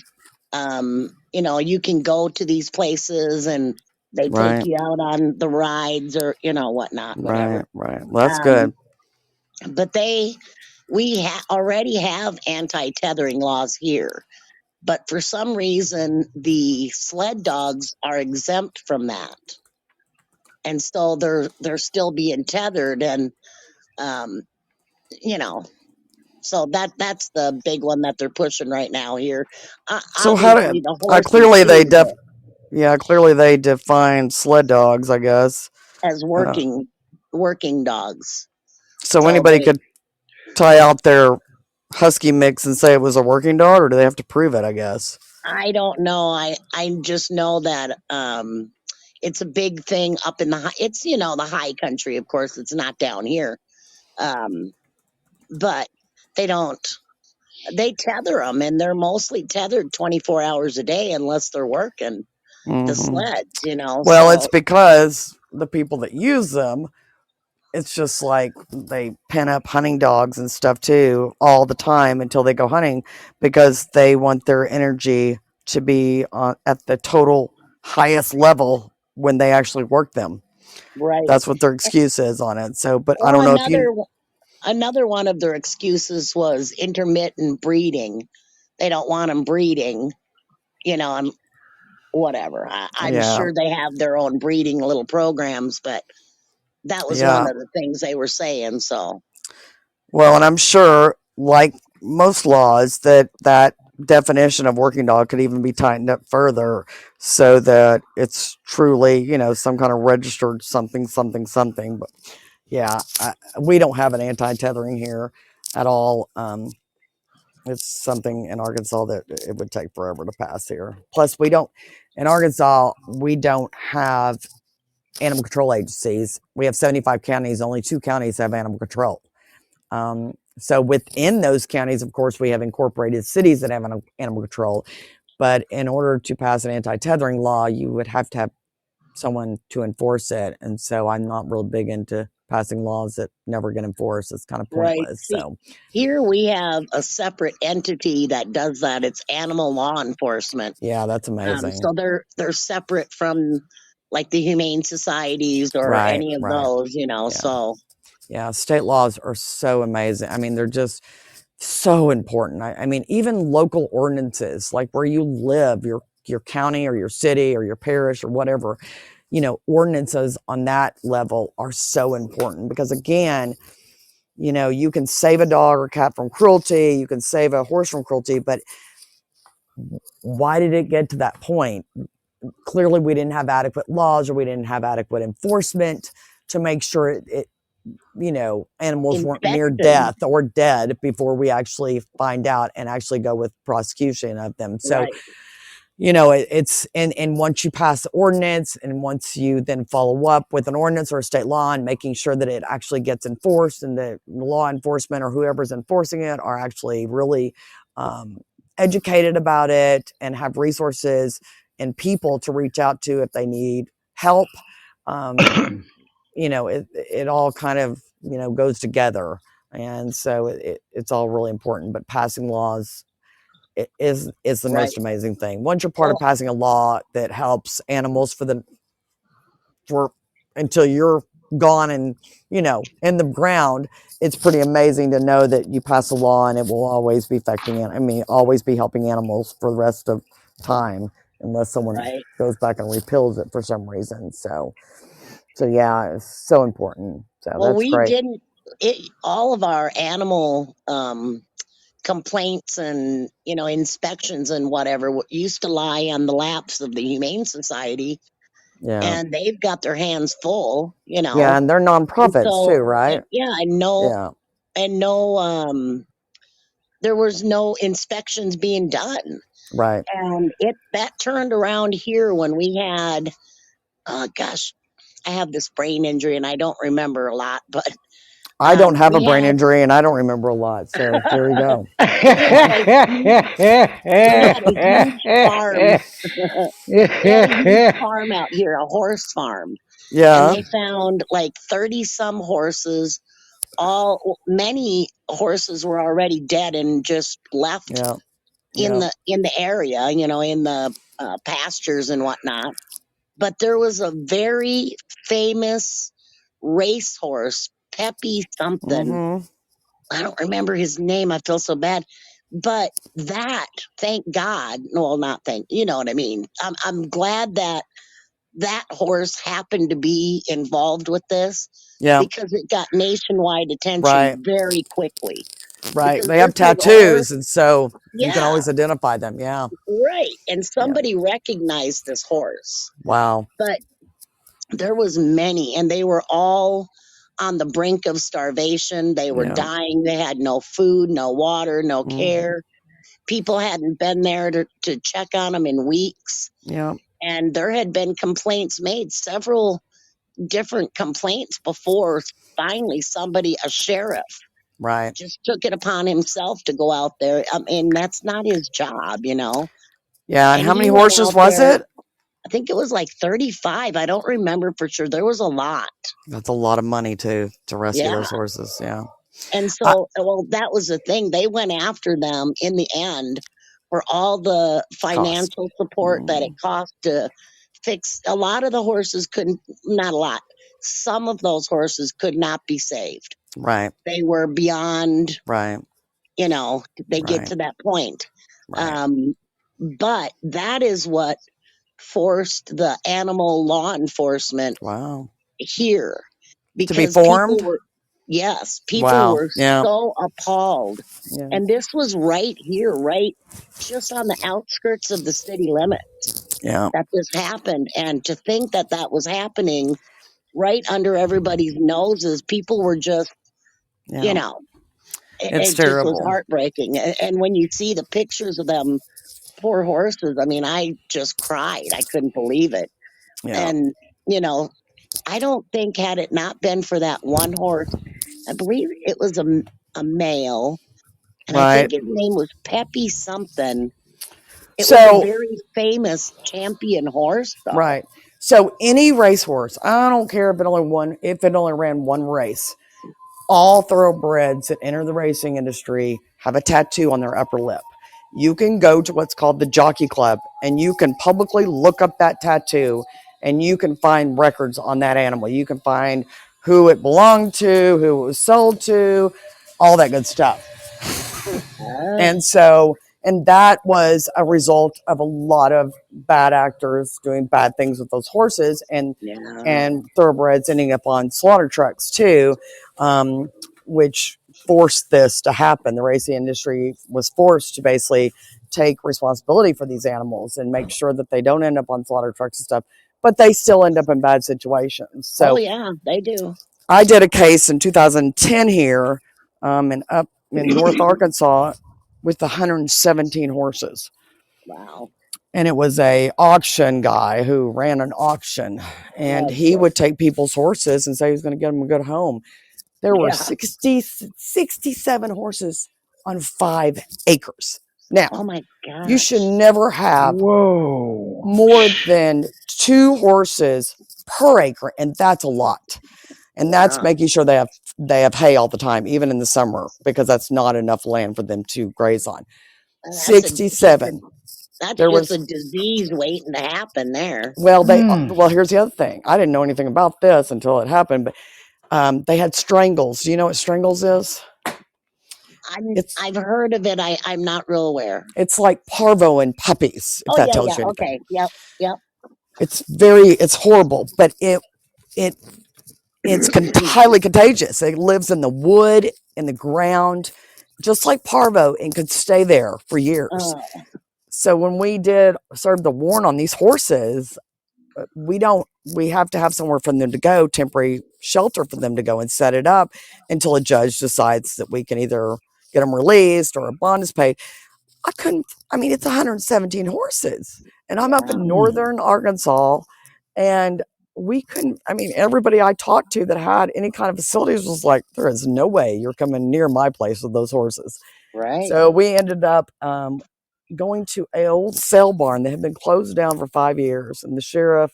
D: you can go to these places and they take
B: Right,
D: you out on the rides or whatnot,
B: right,
D: whatever.
B: right. Well, that's
D: Um,
B: good.
D: but we already have anti-tethering laws here, but for some reason the sled dogs are exempt from that, and so they're still being tethered, and um, you know so that's the big one that they're pushing right now here.
B: So how
D: Obviously
B: do
D: the horses
B: clearly
D: too, but
B: clearly they define sled dogs, I guess.
D: as
B: Uh,
D: working dogs.
B: so
D: So
B: anybody could tie out their husky mix and say it was a working dog, or do they have to prove it, I guess?
D: I don't know. I just know that it's a big thing up in it's the high country. Of course, it's not down here. Um, but they don't. They tether them, and they're mostly tethered 24 hours a day unless they're working the
B: Hmm.
D: sleds.
B: Well, it's
D: So
B: because the people that use them, it's just like they pen up hunting dogs and stuff too all the time until they go hunting, because they want their energy to be at the total highest level when they actually work them.
D: right.
B: That's what their excuse is on it. So, but I
D: Well,
B: don't know if you.
D: another one of their excuses was intermittent breeding. They don't want them breeding. And whatever. I'm
B: Yeah,
D: sure they have their own breeding little programs, but that was one
B: yeah.
D: of the things they were saying. So
B: Well, and I'm sure, like most laws, that definition of working dog could even be tightened up further, so that it's truly, some kind of registered something, something, something. But yeah, we don't have an anti-tethering here. at all. It's something in Arkansas that it would take forever to pass here. Plus, in Arkansas, we don't have animal control agencies. We have 75 counties. Only 2 counties have animal control. So within those counties, of course, we have incorporated cities that have animal control. But in order to pass an anti-tethering law, you would have to have someone to enforce it. And so I'm not real big into passing laws that never get enforced. It's kind of
D: Right.
B: pointless.
D: See,
B: So
D: here we have a separate entity that does that. It's animal law enforcement.
B: yeah, that's amazing.
D: So they're separate from like the humane societies or
B: Right,
D: any of
B: right.
D: those, you know.
B: Yeah.
D: So
B: Yeah, state laws are so amazing. I mean, they're just so important. I mean, even local ordinances, like where you live, your county or your city or your parish or whatever, you know, ordinances on that level are so important because again, you know, you can save a dog or cat from cruelty, you can save a horse from cruelty, but why did it get to that point? Clearly, we didn't have adequate laws or we didn't have adequate enforcement to make sure it you know, animals weren't near
D: inspection,
B: death or dead before we actually find out and actually go with prosecution of them. So,
D: right?
B: you know, it's and once you pass the ordinance and once you then follow up with an ordinance or a state law and making sure that it actually gets enforced and the law enforcement or whoever's enforcing it are actually really educated about it and have resources and people to reach out to if they need help. You know, it all kind of, you know, goes together. And so it's all really important. But passing laws is the
D: Right.
B: most amazing thing. Once you're part of
D: Well,
B: passing a law that helps animals for until you're gone and, you know, in the ground, it's pretty amazing to know that you pass a law and it will always be always be helping animals for the rest of time unless someone
D: right.
B: goes back and repeals it for some reason. So yeah, it's so important. So
D: Well,
B: that's
D: we
B: great.
D: didn't. All of our animal complaints and inspections and whatever used to lie on the laps of the Humane Society,
B: Yeah.
D: and they've got their hands full.
B: Yeah, and they're
D: And
B: nonprofits too,
D: so
B: right?
D: yeah,
B: Yeah.
D: and no there was no inspections being done,
B: Right.
D: and that turned around here when we had, oh gosh, I have this brain injury and I don't remember a lot, but
B: I don't have a
D: we
B: brain
D: had
B: injury and I don't remember a lot. So there you go.
D: we had a huge farm. We had a huge farm out here, a horse farm, and
B: Yeah.
D: they found like 30 some horses. Many horses were already dead and just left
B: Yeah.
D: in
B: Yeah.
D: the area, in the pastures and whatnot. But there was a very famous racehorse, Peppy something.
B: Mm-hmm.
D: I don't remember his name. I feel so bad. But that, thank God, well, not thank, you know what I mean. I'm glad that horse happened to be involved with this,
B: Yeah.
D: because it got nationwide attention
B: Right.
D: very quickly.
B: Right.
D: Because
B: They
D: this
B: have
D: was a horse,
B: tattoos and so you can
D: yeah,
B: always identify them. Yeah.
D: right. And
B: Yeah.
D: somebody recognized this horse,
B: Wow.
D: but there was many, and they were all on the brink of starvation. They were
B: Yeah.
D: dying. They had no food, no water, no
B: Mm-hmm.
D: care. People hadn't been there to check on them in weeks.
B: Yeah.
D: And there had been complaints made, several different complaints before finally a sheriff,
B: Right.
D: just took it upon himself to go out there. I mean, that's not his job.
B: Yeah. And
D: And
B: how many
D: he went
B: horses
D: out
B: was
D: there.
B: it?
D: I think it was like 35. I don't remember for sure. There was a lot.
B: That's a lot of money to rescue
D: Yeah.
B: those horses. Yeah.
D: And so, well, that was the thing. They went after them in the end for all the financial support that it cost to fix. A lot of the horses not a lot. Some of those horses could not be saved.
B: Right.
D: They were beyond,
B: Right.
D: they get
B: Right.
D: to that point.
B: Right.
D: But that is what forced the animal law enforcement
B: Wow.
D: here,
B: To be
D: because
B: formed?
D: people
B: Wow.
D: were
B: Yeah.
D: so appalled.
B: Yeah.
D: And this was right here, right just on the outskirts of the city limits,
B: Yeah.
D: that this happened. And to think that was happening right under everybody's noses, people were just,
B: Yeah. It's
D: It just was
B: terrible.
D: heartbreaking. And when you see the pictures of them poor horses, I mean, I just cried. I couldn't believe it.
B: Yeah.
D: And, you know, I don't think had it not been for that one horse, I believe it was a male, and I
B: Right.
D: think his name was Peppy something. It was a
B: So,
D: very famous champion horse, though.
B: right. So any racehorse, I don't care if it only ran one race. All thoroughbreds that enter the racing industry have a tattoo on their upper lip. You can go to what's called the Jockey Club and you can publicly look up that tattoo and you can find records on that animal. You can find who it belonged to, who it was sold to, all that good stuff.
D: Uh,
B: And so, and that was a result of a lot of bad actors doing bad things with those horses
D: yeah.
B: and thoroughbreds ending up on slaughter trucks too, which forced this to happen. The racing industry was forced to basically take responsibility for these animals and make sure that they don't end up on slaughter trucks and stuff, but they still end up in bad situations.
D: Oh,
B: So
D: yeah, they do.
B: I did a case in 2010 here and up in North Arkansas with 117 horses.
D: Wow.
B: And it was a auction guy who ran an auction, and
D: Oh,
B: he
D: boy.
B: would take people's horses and say he was going to get them a good home. There were
D: Yeah.
B: 67 horses on 5 acres. Now,
D: Oh, my
B: you should
D: gosh.
B: never have
A: Whoa.
B: more than 2 horses per acre, and that's a lot. And that's
D: Yeah.
B: making sure they have hay all the time, even in the summer, because that's not enough land for them to graze on.
D: And
B: That's there
D: just
B: was
D: a disease waiting to happen there.
B: well they
A: Mm.
B: well here's the other thing. I didn't know anything about this until it happened, but they had strangles. Do you know what strangles is? It's
D: I've heard of it. I'm not real aware.
B: it's like parvo in puppies, if
D: Oh,
B: that
D: yeah,
B: tells
D: yeah.
B: you anything.
D: Okay. Yep. Yep.
B: It's horrible, but it's highly contagious. It lives in the wood, in the ground, just like parvo, and could stay there for years.
D: Oh,
B: So when we started the warrant on these horses, we have to have somewhere for them to go, temporary shelter for them to go and set it up until a judge decides that we can either get them released or a bond is paid. It's 117 horses, and I'm up in
D: wow.
B: northern Arkansas, and everybody I talked to that had any kind of facilities was like, there is no way you're coming near my place with those horses.
D: Right.
B: So we ended up going to an old sale barn that had been closed down for 5 years, and the sheriff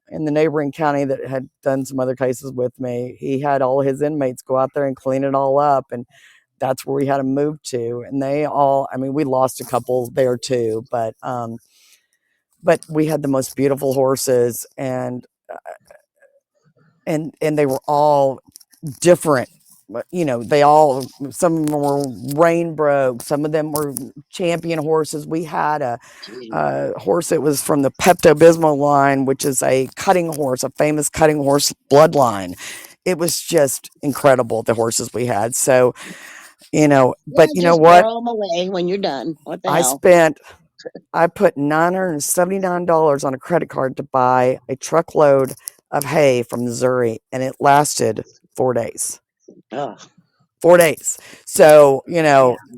B: in the neighboring county that had done some other cases with me, he had all his inmates go out there and clean it all up, and that's where we had them moved to. And we lost a couple there too, but we had the most beautiful horses, and they were all different. Some of them were rainbow, some of them were champion horses. We had a horse that was from the Pepto-Bismol line, which is a cutting horse, a famous cutting horse bloodline. It was just incredible, the horses we had. So, but you know
D: Just
B: what?
D: throw them away when you're done. What the
B: I
D: hell?
B: put $979 on a credit card to buy a truckload of hay from Missouri, and it lasted 4 days.
D: Ugh.
B: 4 days. So,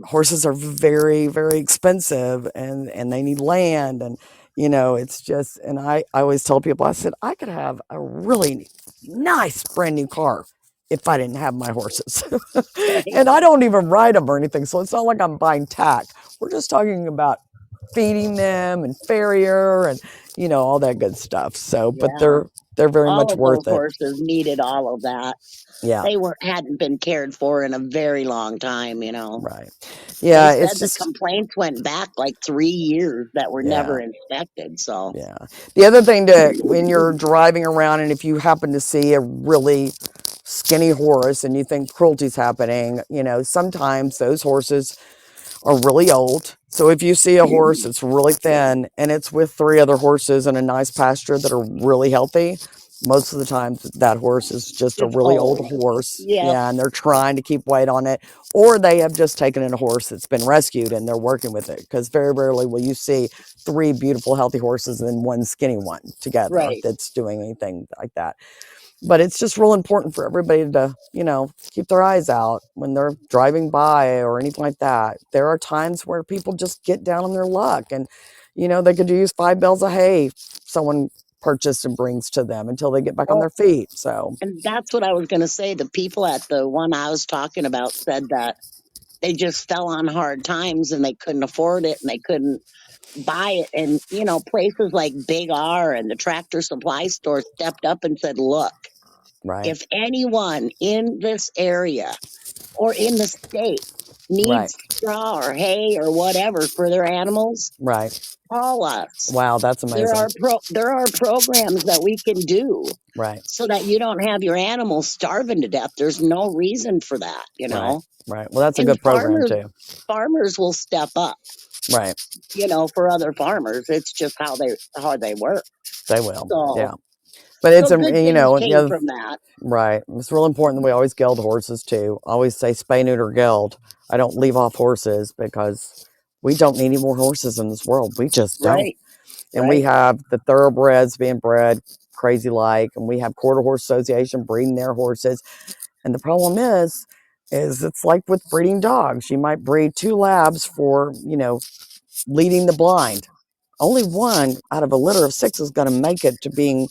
B: horses are very, very expensive, and they need land, and, it's just, and I always tell people, I said, I could have a really nice brand new car if I didn't have my horses. And I don't even ride them or anything. So it's not like I'm buying tack. We're just talking about feeding them and farrier and, all that good stuff. So, but
D: Yeah.
B: they're very
D: All
B: much
D: of
B: worth
D: those
B: it.
D: horses needed all of that.
B: Yeah.
D: They hadn't been cared for in a very long time,
B: Right. Yeah.
D: They
B: It's
D: said the
B: just,
D: complaints went back like 3 years that were
B: yeah.
D: never inspected. So
B: Yeah. The other thing when you're driving around and if you happen to see a really skinny horse and you think cruelty's happening, sometimes those horses are really old. So if you see a horse that's really thin and it's with 3 other horses in a nice pasture that are really healthy, most of the time that horse is just a
D: It's
B: really old
D: old.
B: horse.
D: Yep.
B: Yeah, and they're trying to keep weight on it, or they have just taken in a horse that's been rescued and they're working with it, because very rarely will you see 3 beautiful healthy horses and one skinny one together
D: Right.
B: that's doing anything like that. But it's just real important for everybody to, keep their eyes out when they're driving by or anything like that. There are times where people just get down on their luck, and they could use 5 bales of hay someone purchased and brings to them until they get back on
D: Well,
B: their feet. So
D: and that's what I was going to say. The people at the one I was talking about said that they just fell on hard times and they couldn't afford it and they couldn't buy it. And, places like Big R and the Tractor Supply Store stepped up and said, look,
B: right,
D: if anyone in this area or in the state
B: right,
D: needs straw or hay or whatever for their animals,
B: right.
D: call us.
B: Wow, that's
D: There
B: amazing.
D: are there are programs that we can do
B: Right,
D: so that you don't have your animals starving to death. There's no reason for that,
B: right, right. Well, that's a
D: And
B: good program too.
D: farmers will step up,
B: Right,
D: for other farmers. It's just how they work.
B: they will. Yeah,
D: So
B: but it's
D: good things came from that.
B: right. It's real important that we always geld horses too. I always say spay, neuter, geld. I don't leave off horses because we don't need any more horses in this world. We just don't.
D: Right.
B: And we
D: Right.
B: have the thoroughbreds being bred crazy like, and we have Quarter Horse Association breeding their horses. And the problem is it's like with breeding dogs. You might breed 2 labs for, leading the blind. Only one out of a litter of 6 is going to make it to being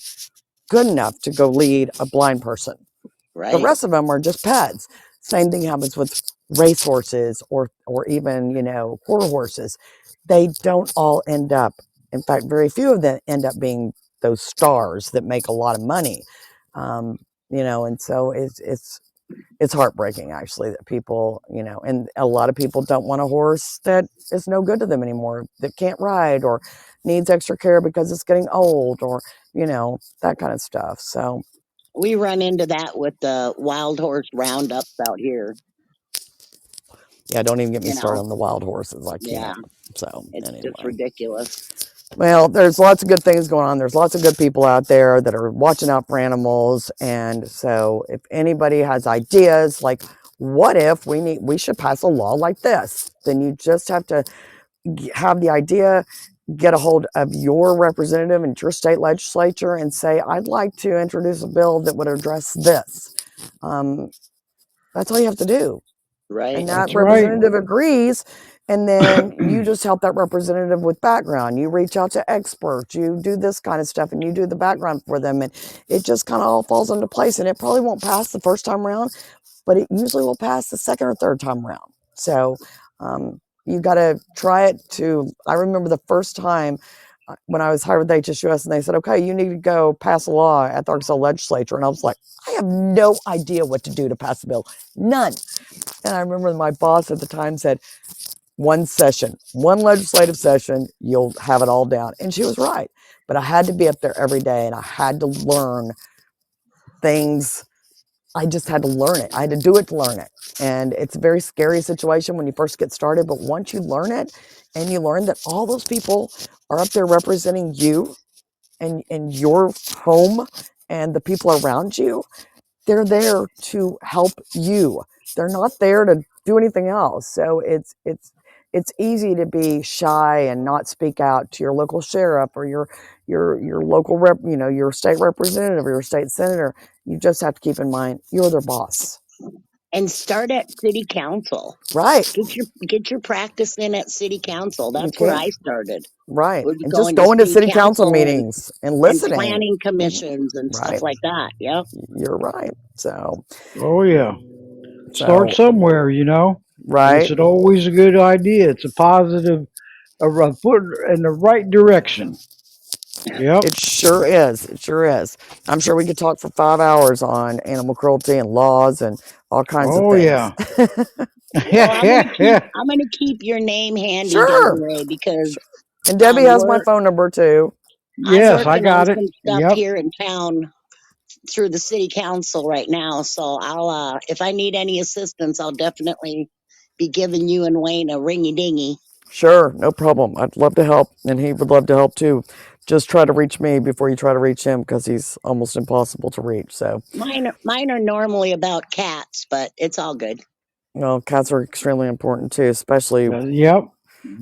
B: good enough to go lead a blind person. The
D: Right.
B: rest of them are just pets. Same thing happens with race horses or even, quarter horses. They don't all end up, in fact, very few of them end up being those stars that make a lot of money. And so it's heartbreaking actually that people, and a lot of people don't want a horse that is no good to them anymore, that can't ride or needs extra care because it's getting old or, that kind of stuff. So
D: We run into that with the wild horse roundups out here.
B: yeah, don't even get me started on the wild horses. I
D: Yeah.
B: can't. So
D: It's
B: anyway.
D: just ridiculous.
B: Well, there's lots of good things going on. There's lots of good people out there that are watching out for animals. And so if anybody has ideas like, what if we should pass a law like this? Then you just have to have the idea, get a hold of your representative in your state legislature and say, I'd like to introduce a bill that would address this. That's all you have to do.
D: Right.
B: And that
A: That's right.
B: representative agrees, and then you just help that representative with background. You reach out to experts, you do this kind of stuff, and you do the background for them, and it just kind of all falls into place. And it probably won't pass the first time around, but it usually will pass the second or third time around. So you got to try it too. I remember the first time when I was hired with HSUS, and they said, okay, you need to go pass a law at the Arkansas legislature. And I was like, I have no idea what to do to pass a bill. None. And I remember my boss at the time said, one session, one legislative session, you'll have it all down. And she was right. But I had to be up there every day and I had to learn things. I just had to learn it. I had to do it to learn it. And it's a very scary situation when you first get started. But once you learn it and you learn that all those people are up there representing you and your home and the people around you, they're there to help you. They're not there to do anything else. So it's easy to be shy and not speak out to your local sheriff or your local rep, your state representative or your state senator. You just have to keep in mind you're their boss.
D: And start at city council.
B: Right.
D: Get your practice in at city council. That's where I started.
B: Right.
D: We're
B: And just going to city council meetings and listening.
D: And planning commissions and stuff like that. Yep.
B: You're right. So.
A: Oh yeah. Start somewhere,
B: Right.
A: It's always a good idea. It's a positive, a foot in the right direction. Yep.
B: It sure is. It sure is. I'm sure we could talk for 5 hours on animal cruelty and laws and all kinds of things.
A: Oh yeah.
D: Well, I'm gonna keep your name handy, Desiree, because
B: and Debbie has my phone number too.
A: Yes, I got it.
D: Some stuff here in town through the city council right now, so I'll if I need any assistance, I'll definitely be giving you and Wayne a ringy dingy.
E: Sure, no problem. I'd love to help, and he would love to help too. Just try to reach me before you try to reach him because he's almost impossible to reach. So,
D: Mine are normally about cats, but it's all good.
E: well, cats are extremely important too, especially
A: Yep,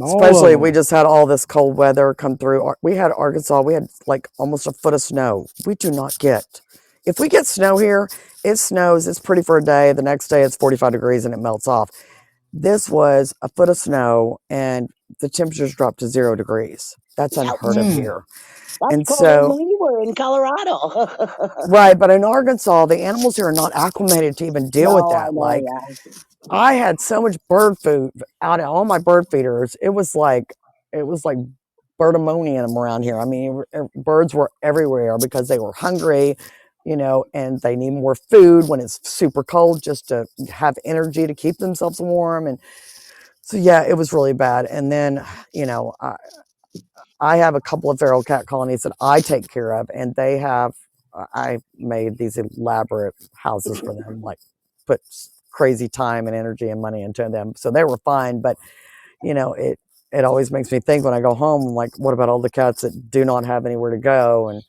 A: all of
E: especially we
A: them.
E: just had all this cold weather come through. We had Arkansas, we had like almost a foot of snow. We do not get. If we get snow here, it snows, it's pretty for a day. The next day it's 45 degrees and it melts off. This was a foot of snow and the temperatures dropped to 0 degrees. That's unheard
D: Ouch.
E: of
A: Mm.
E: here.
D: That's
E: And
D: colder than
E: so,
D: we were in Colorado.
E: right, but in Arkansas, the animals here are not acclimated to even deal with
D: No, I
E: that.
D: know,
E: Like,
D: yeah.
E: I had so much bird food out of all my bird feeders. It was like birdemonium around here. I mean, birds were everywhere because they were hungry, and they need more food when it's super cold just to have energy to keep themselves warm. And so, yeah, it was really bad. And then, you know, I, I have a couple of feral cat colonies that I take care of, and I made these elaborate houses for them, like put crazy time and energy and money into them. So they were fine, but it always makes me think when I go home, like, what about all the cats that do not have anywhere to go? And,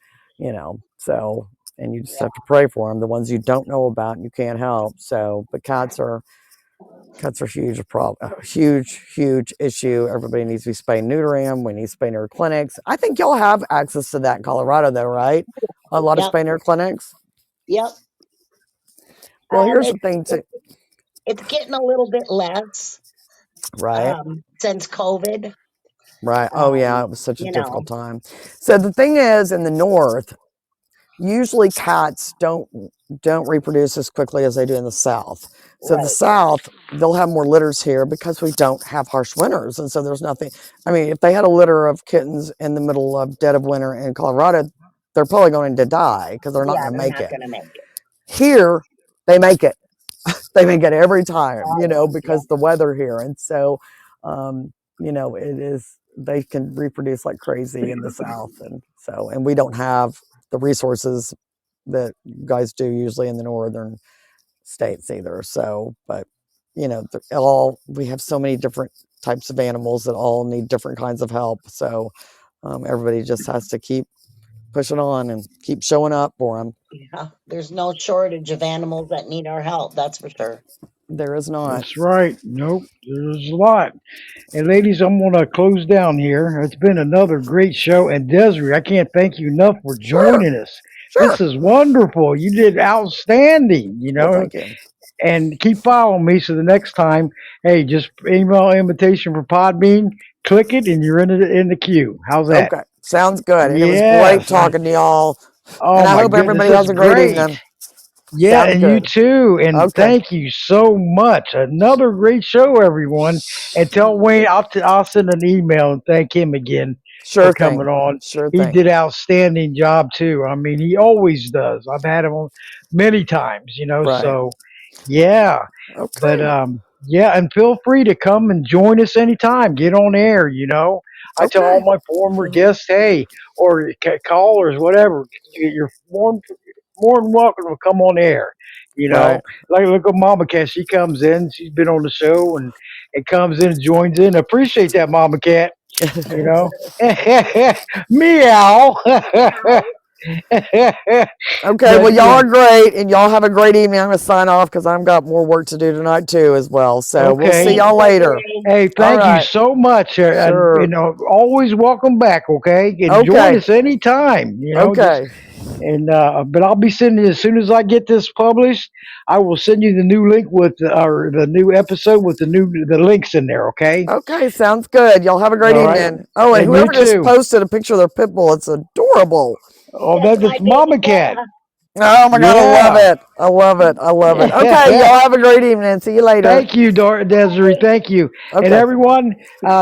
E: so, and you just have to pray for them, the ones you don't know about and you can't help. So, but cats are huge, a problem, a huge, huge issue. Everybody needs to be spaying and neutering them. We need spay and neuter clinics. I think y'all have access to that in Colorado, though, right? A lot of
D: Yep,
E: spay and neuter clinics.
D: yep.
E: Well, here's the
D: It's
E: thing, too.
D: it's getting a little bit less
E: Right,
D: since COVID.
E: right. Oh, yeah,
D: Um,
E: it was such a
D: you know,
E: difficult time. So the thing is, in the north, usually cats don't reproduce as quickly as they do in the south. So the
D: right?
E: south, they'll have more litters here because we don't have harsh winters, and so there's nothing. I mean, if they had a litter of kittens in the middle of dead of winter in Colorado, they're probably going to die because they're not
D: Yeah,
E: going to
D: they're
E: make
D: not
E: it.
D: gonna make it.
E: Here, they make it. They make it every time,
D: Oh yeah,
E: because the weather here, and so, it is. They can reproduce like crazy in the south, and so, and we don't have the resources that you guys do usually in the northern states either. So, but all we have so many different types of animals that all need different kinds of help. So, everybody just has to keep pushing on and keep showing up for them.
D: yeah. There's no shortage of animals that need our help. That's for sure.
E: There is not.
A: That's right. Nope, there's a lot. And ladies, I'm going to close down here. It's been another great show. And Desiree, I can't thank you enough for
E: Sure,
A: joining us. This
E: sure.
A: is wonderful. You did outstanding,
E: Well, thank you.
A: and keep following me. So the next time, hey, just email invitation for Podbean, click it, and you're in the queue. How's that?
E: Okay, sounds good. And it was great
A: Yes.
E: talking to y'all. And
A: Oh
E: I
A: my
E: hope
A: goodness,
E: everybody
A: it's
E: has a great
A: great.
E: evening.
A: Yeah,
E: Sounds
A: and you
E: good.
A: too. And
E: Okay,
A: thank you so much. Another great show, everyone. And tell Wayne I'll send an email and thank him again for
E: sure
A: coming
E: thing.
A: on.
E: Sure
A: He
E: thing.
A: did outstanding job too. I mean, he always does. I've had him on many times,
E: Right.
A: So yeah. But
E: Okay.
A: yeah, and feel free to come and join us anytime. Get on air. I tell all
E: Okay.
A: my former guests, hey, or callers, whatever, you're more than welcome to come on air. You know,
E: Right.
A: like look at Mama Cat. She comes in. She's been on the show and comes in and joins in. Appreciate that, Mama Cat. You know, meow.
E: Okay.
A: But
E: Well, y'all are great, and y'all have a great evening. I'm gonna sign off because I've got more work to do tonight too, as well. So we'll see
A: okay.
D: Thanks,
E: y'all later.
D: Desiree.
A: Hey,
E: All
A: thank you
E: right.
A: so much.
E: Sure.
A: Always welcome back. Okay, and join
E: Okay.
A: us anytime. Just
E: Okay.
A: and but I'll be sending as soon as I get this published. I will send you the new link with or the new episode with the links in there. Okay.
E: Okay. Sounds good. Y'all have a great
A: All right.
E: evening. Oh, and
A: And you
E: whoever just
A: too.
E: posted a picture of their pit bull, it's adorable.
A: Oh,
D: That's my
A: that's
D: baby
A: Mama Cat.
D: Bella.
E: Oh my God, I love
A: Yeah.
E: it. I love it. I love it. Okay, y'all have a great evening. See you later.
A: Thank you, Desiree. Thank you. And
E: Okay.
A: everyone,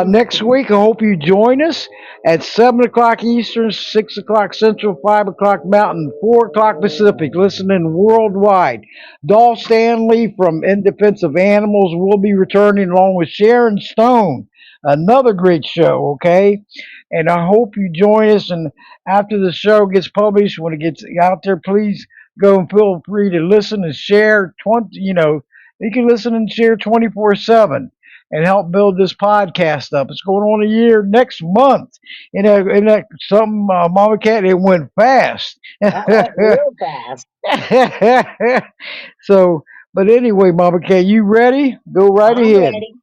A: next week, I hope you join us at 7 o'clock Eastern, 6 o'clock Central, 5 o'clock Mountain, 4 o'clock Pacific, listening worldwide. Doll Stanley from In Defense of Animals will be returning along with Sharon Stone. Another great show, okay? And I hope you join us. And after the show gets published, when it gets out there, please go and feel free to listen and share. You can listen and share 24/7. and help build this podcast up. It's going on a year next month. And that something, Mama Cat, it went fast.
D: Real fast.
A: So, but anyway, Mama Cat, you ready? Go right
D: I'm
A: ahead.
D: ready.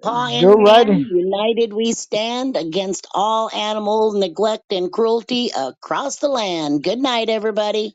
D: Paw
A: Go
D: in
A: right
D: hand,
A: ahead.
D: united we stand against all animal neglect and cruelty across the land. Good night, everybody.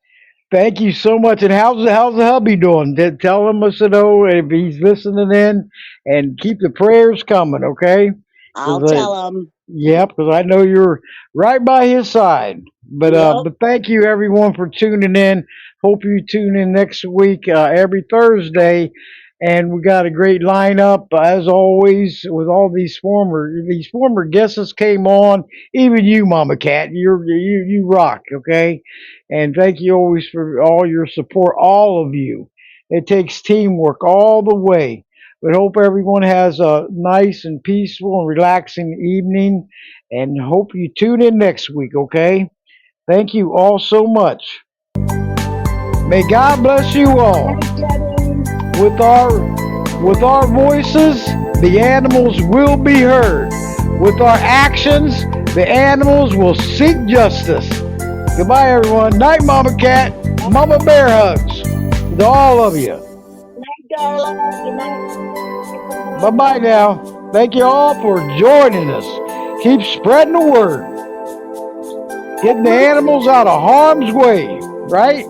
A: Thank you so much. And how's the hubby doing? Tell him us to know if he's listening in, and keep the prayers coming, okay?
D: I'll
A: Because
D: tell them.
A: yep, because I know you're right by his side.
D: Yep.
A: But thank you everyone for tuning in. Hope you tune in next week, every Thursday. And we got a great lineup as always with all these former guests that came on. Even you, Mama Cat, you rock, okay? And thank you always for all your support, all of you. It takes teamwork all the way. But hope everyone has a nice and peaceful and relaxing evening. And hope you tune in next week, okay? Thank you all so much. May God bless you all. With our voices, the animals will be heard. With our actions, the animals will seek justice. Goodbye, everyone. Night, Mama Cat. Mama Bear hugs to all of you.
D: Night, Darla. Good night.
A: Bye-bye now. Thank you all for joining us. Keep spreading the word. Getting the animals out of harm's way, right?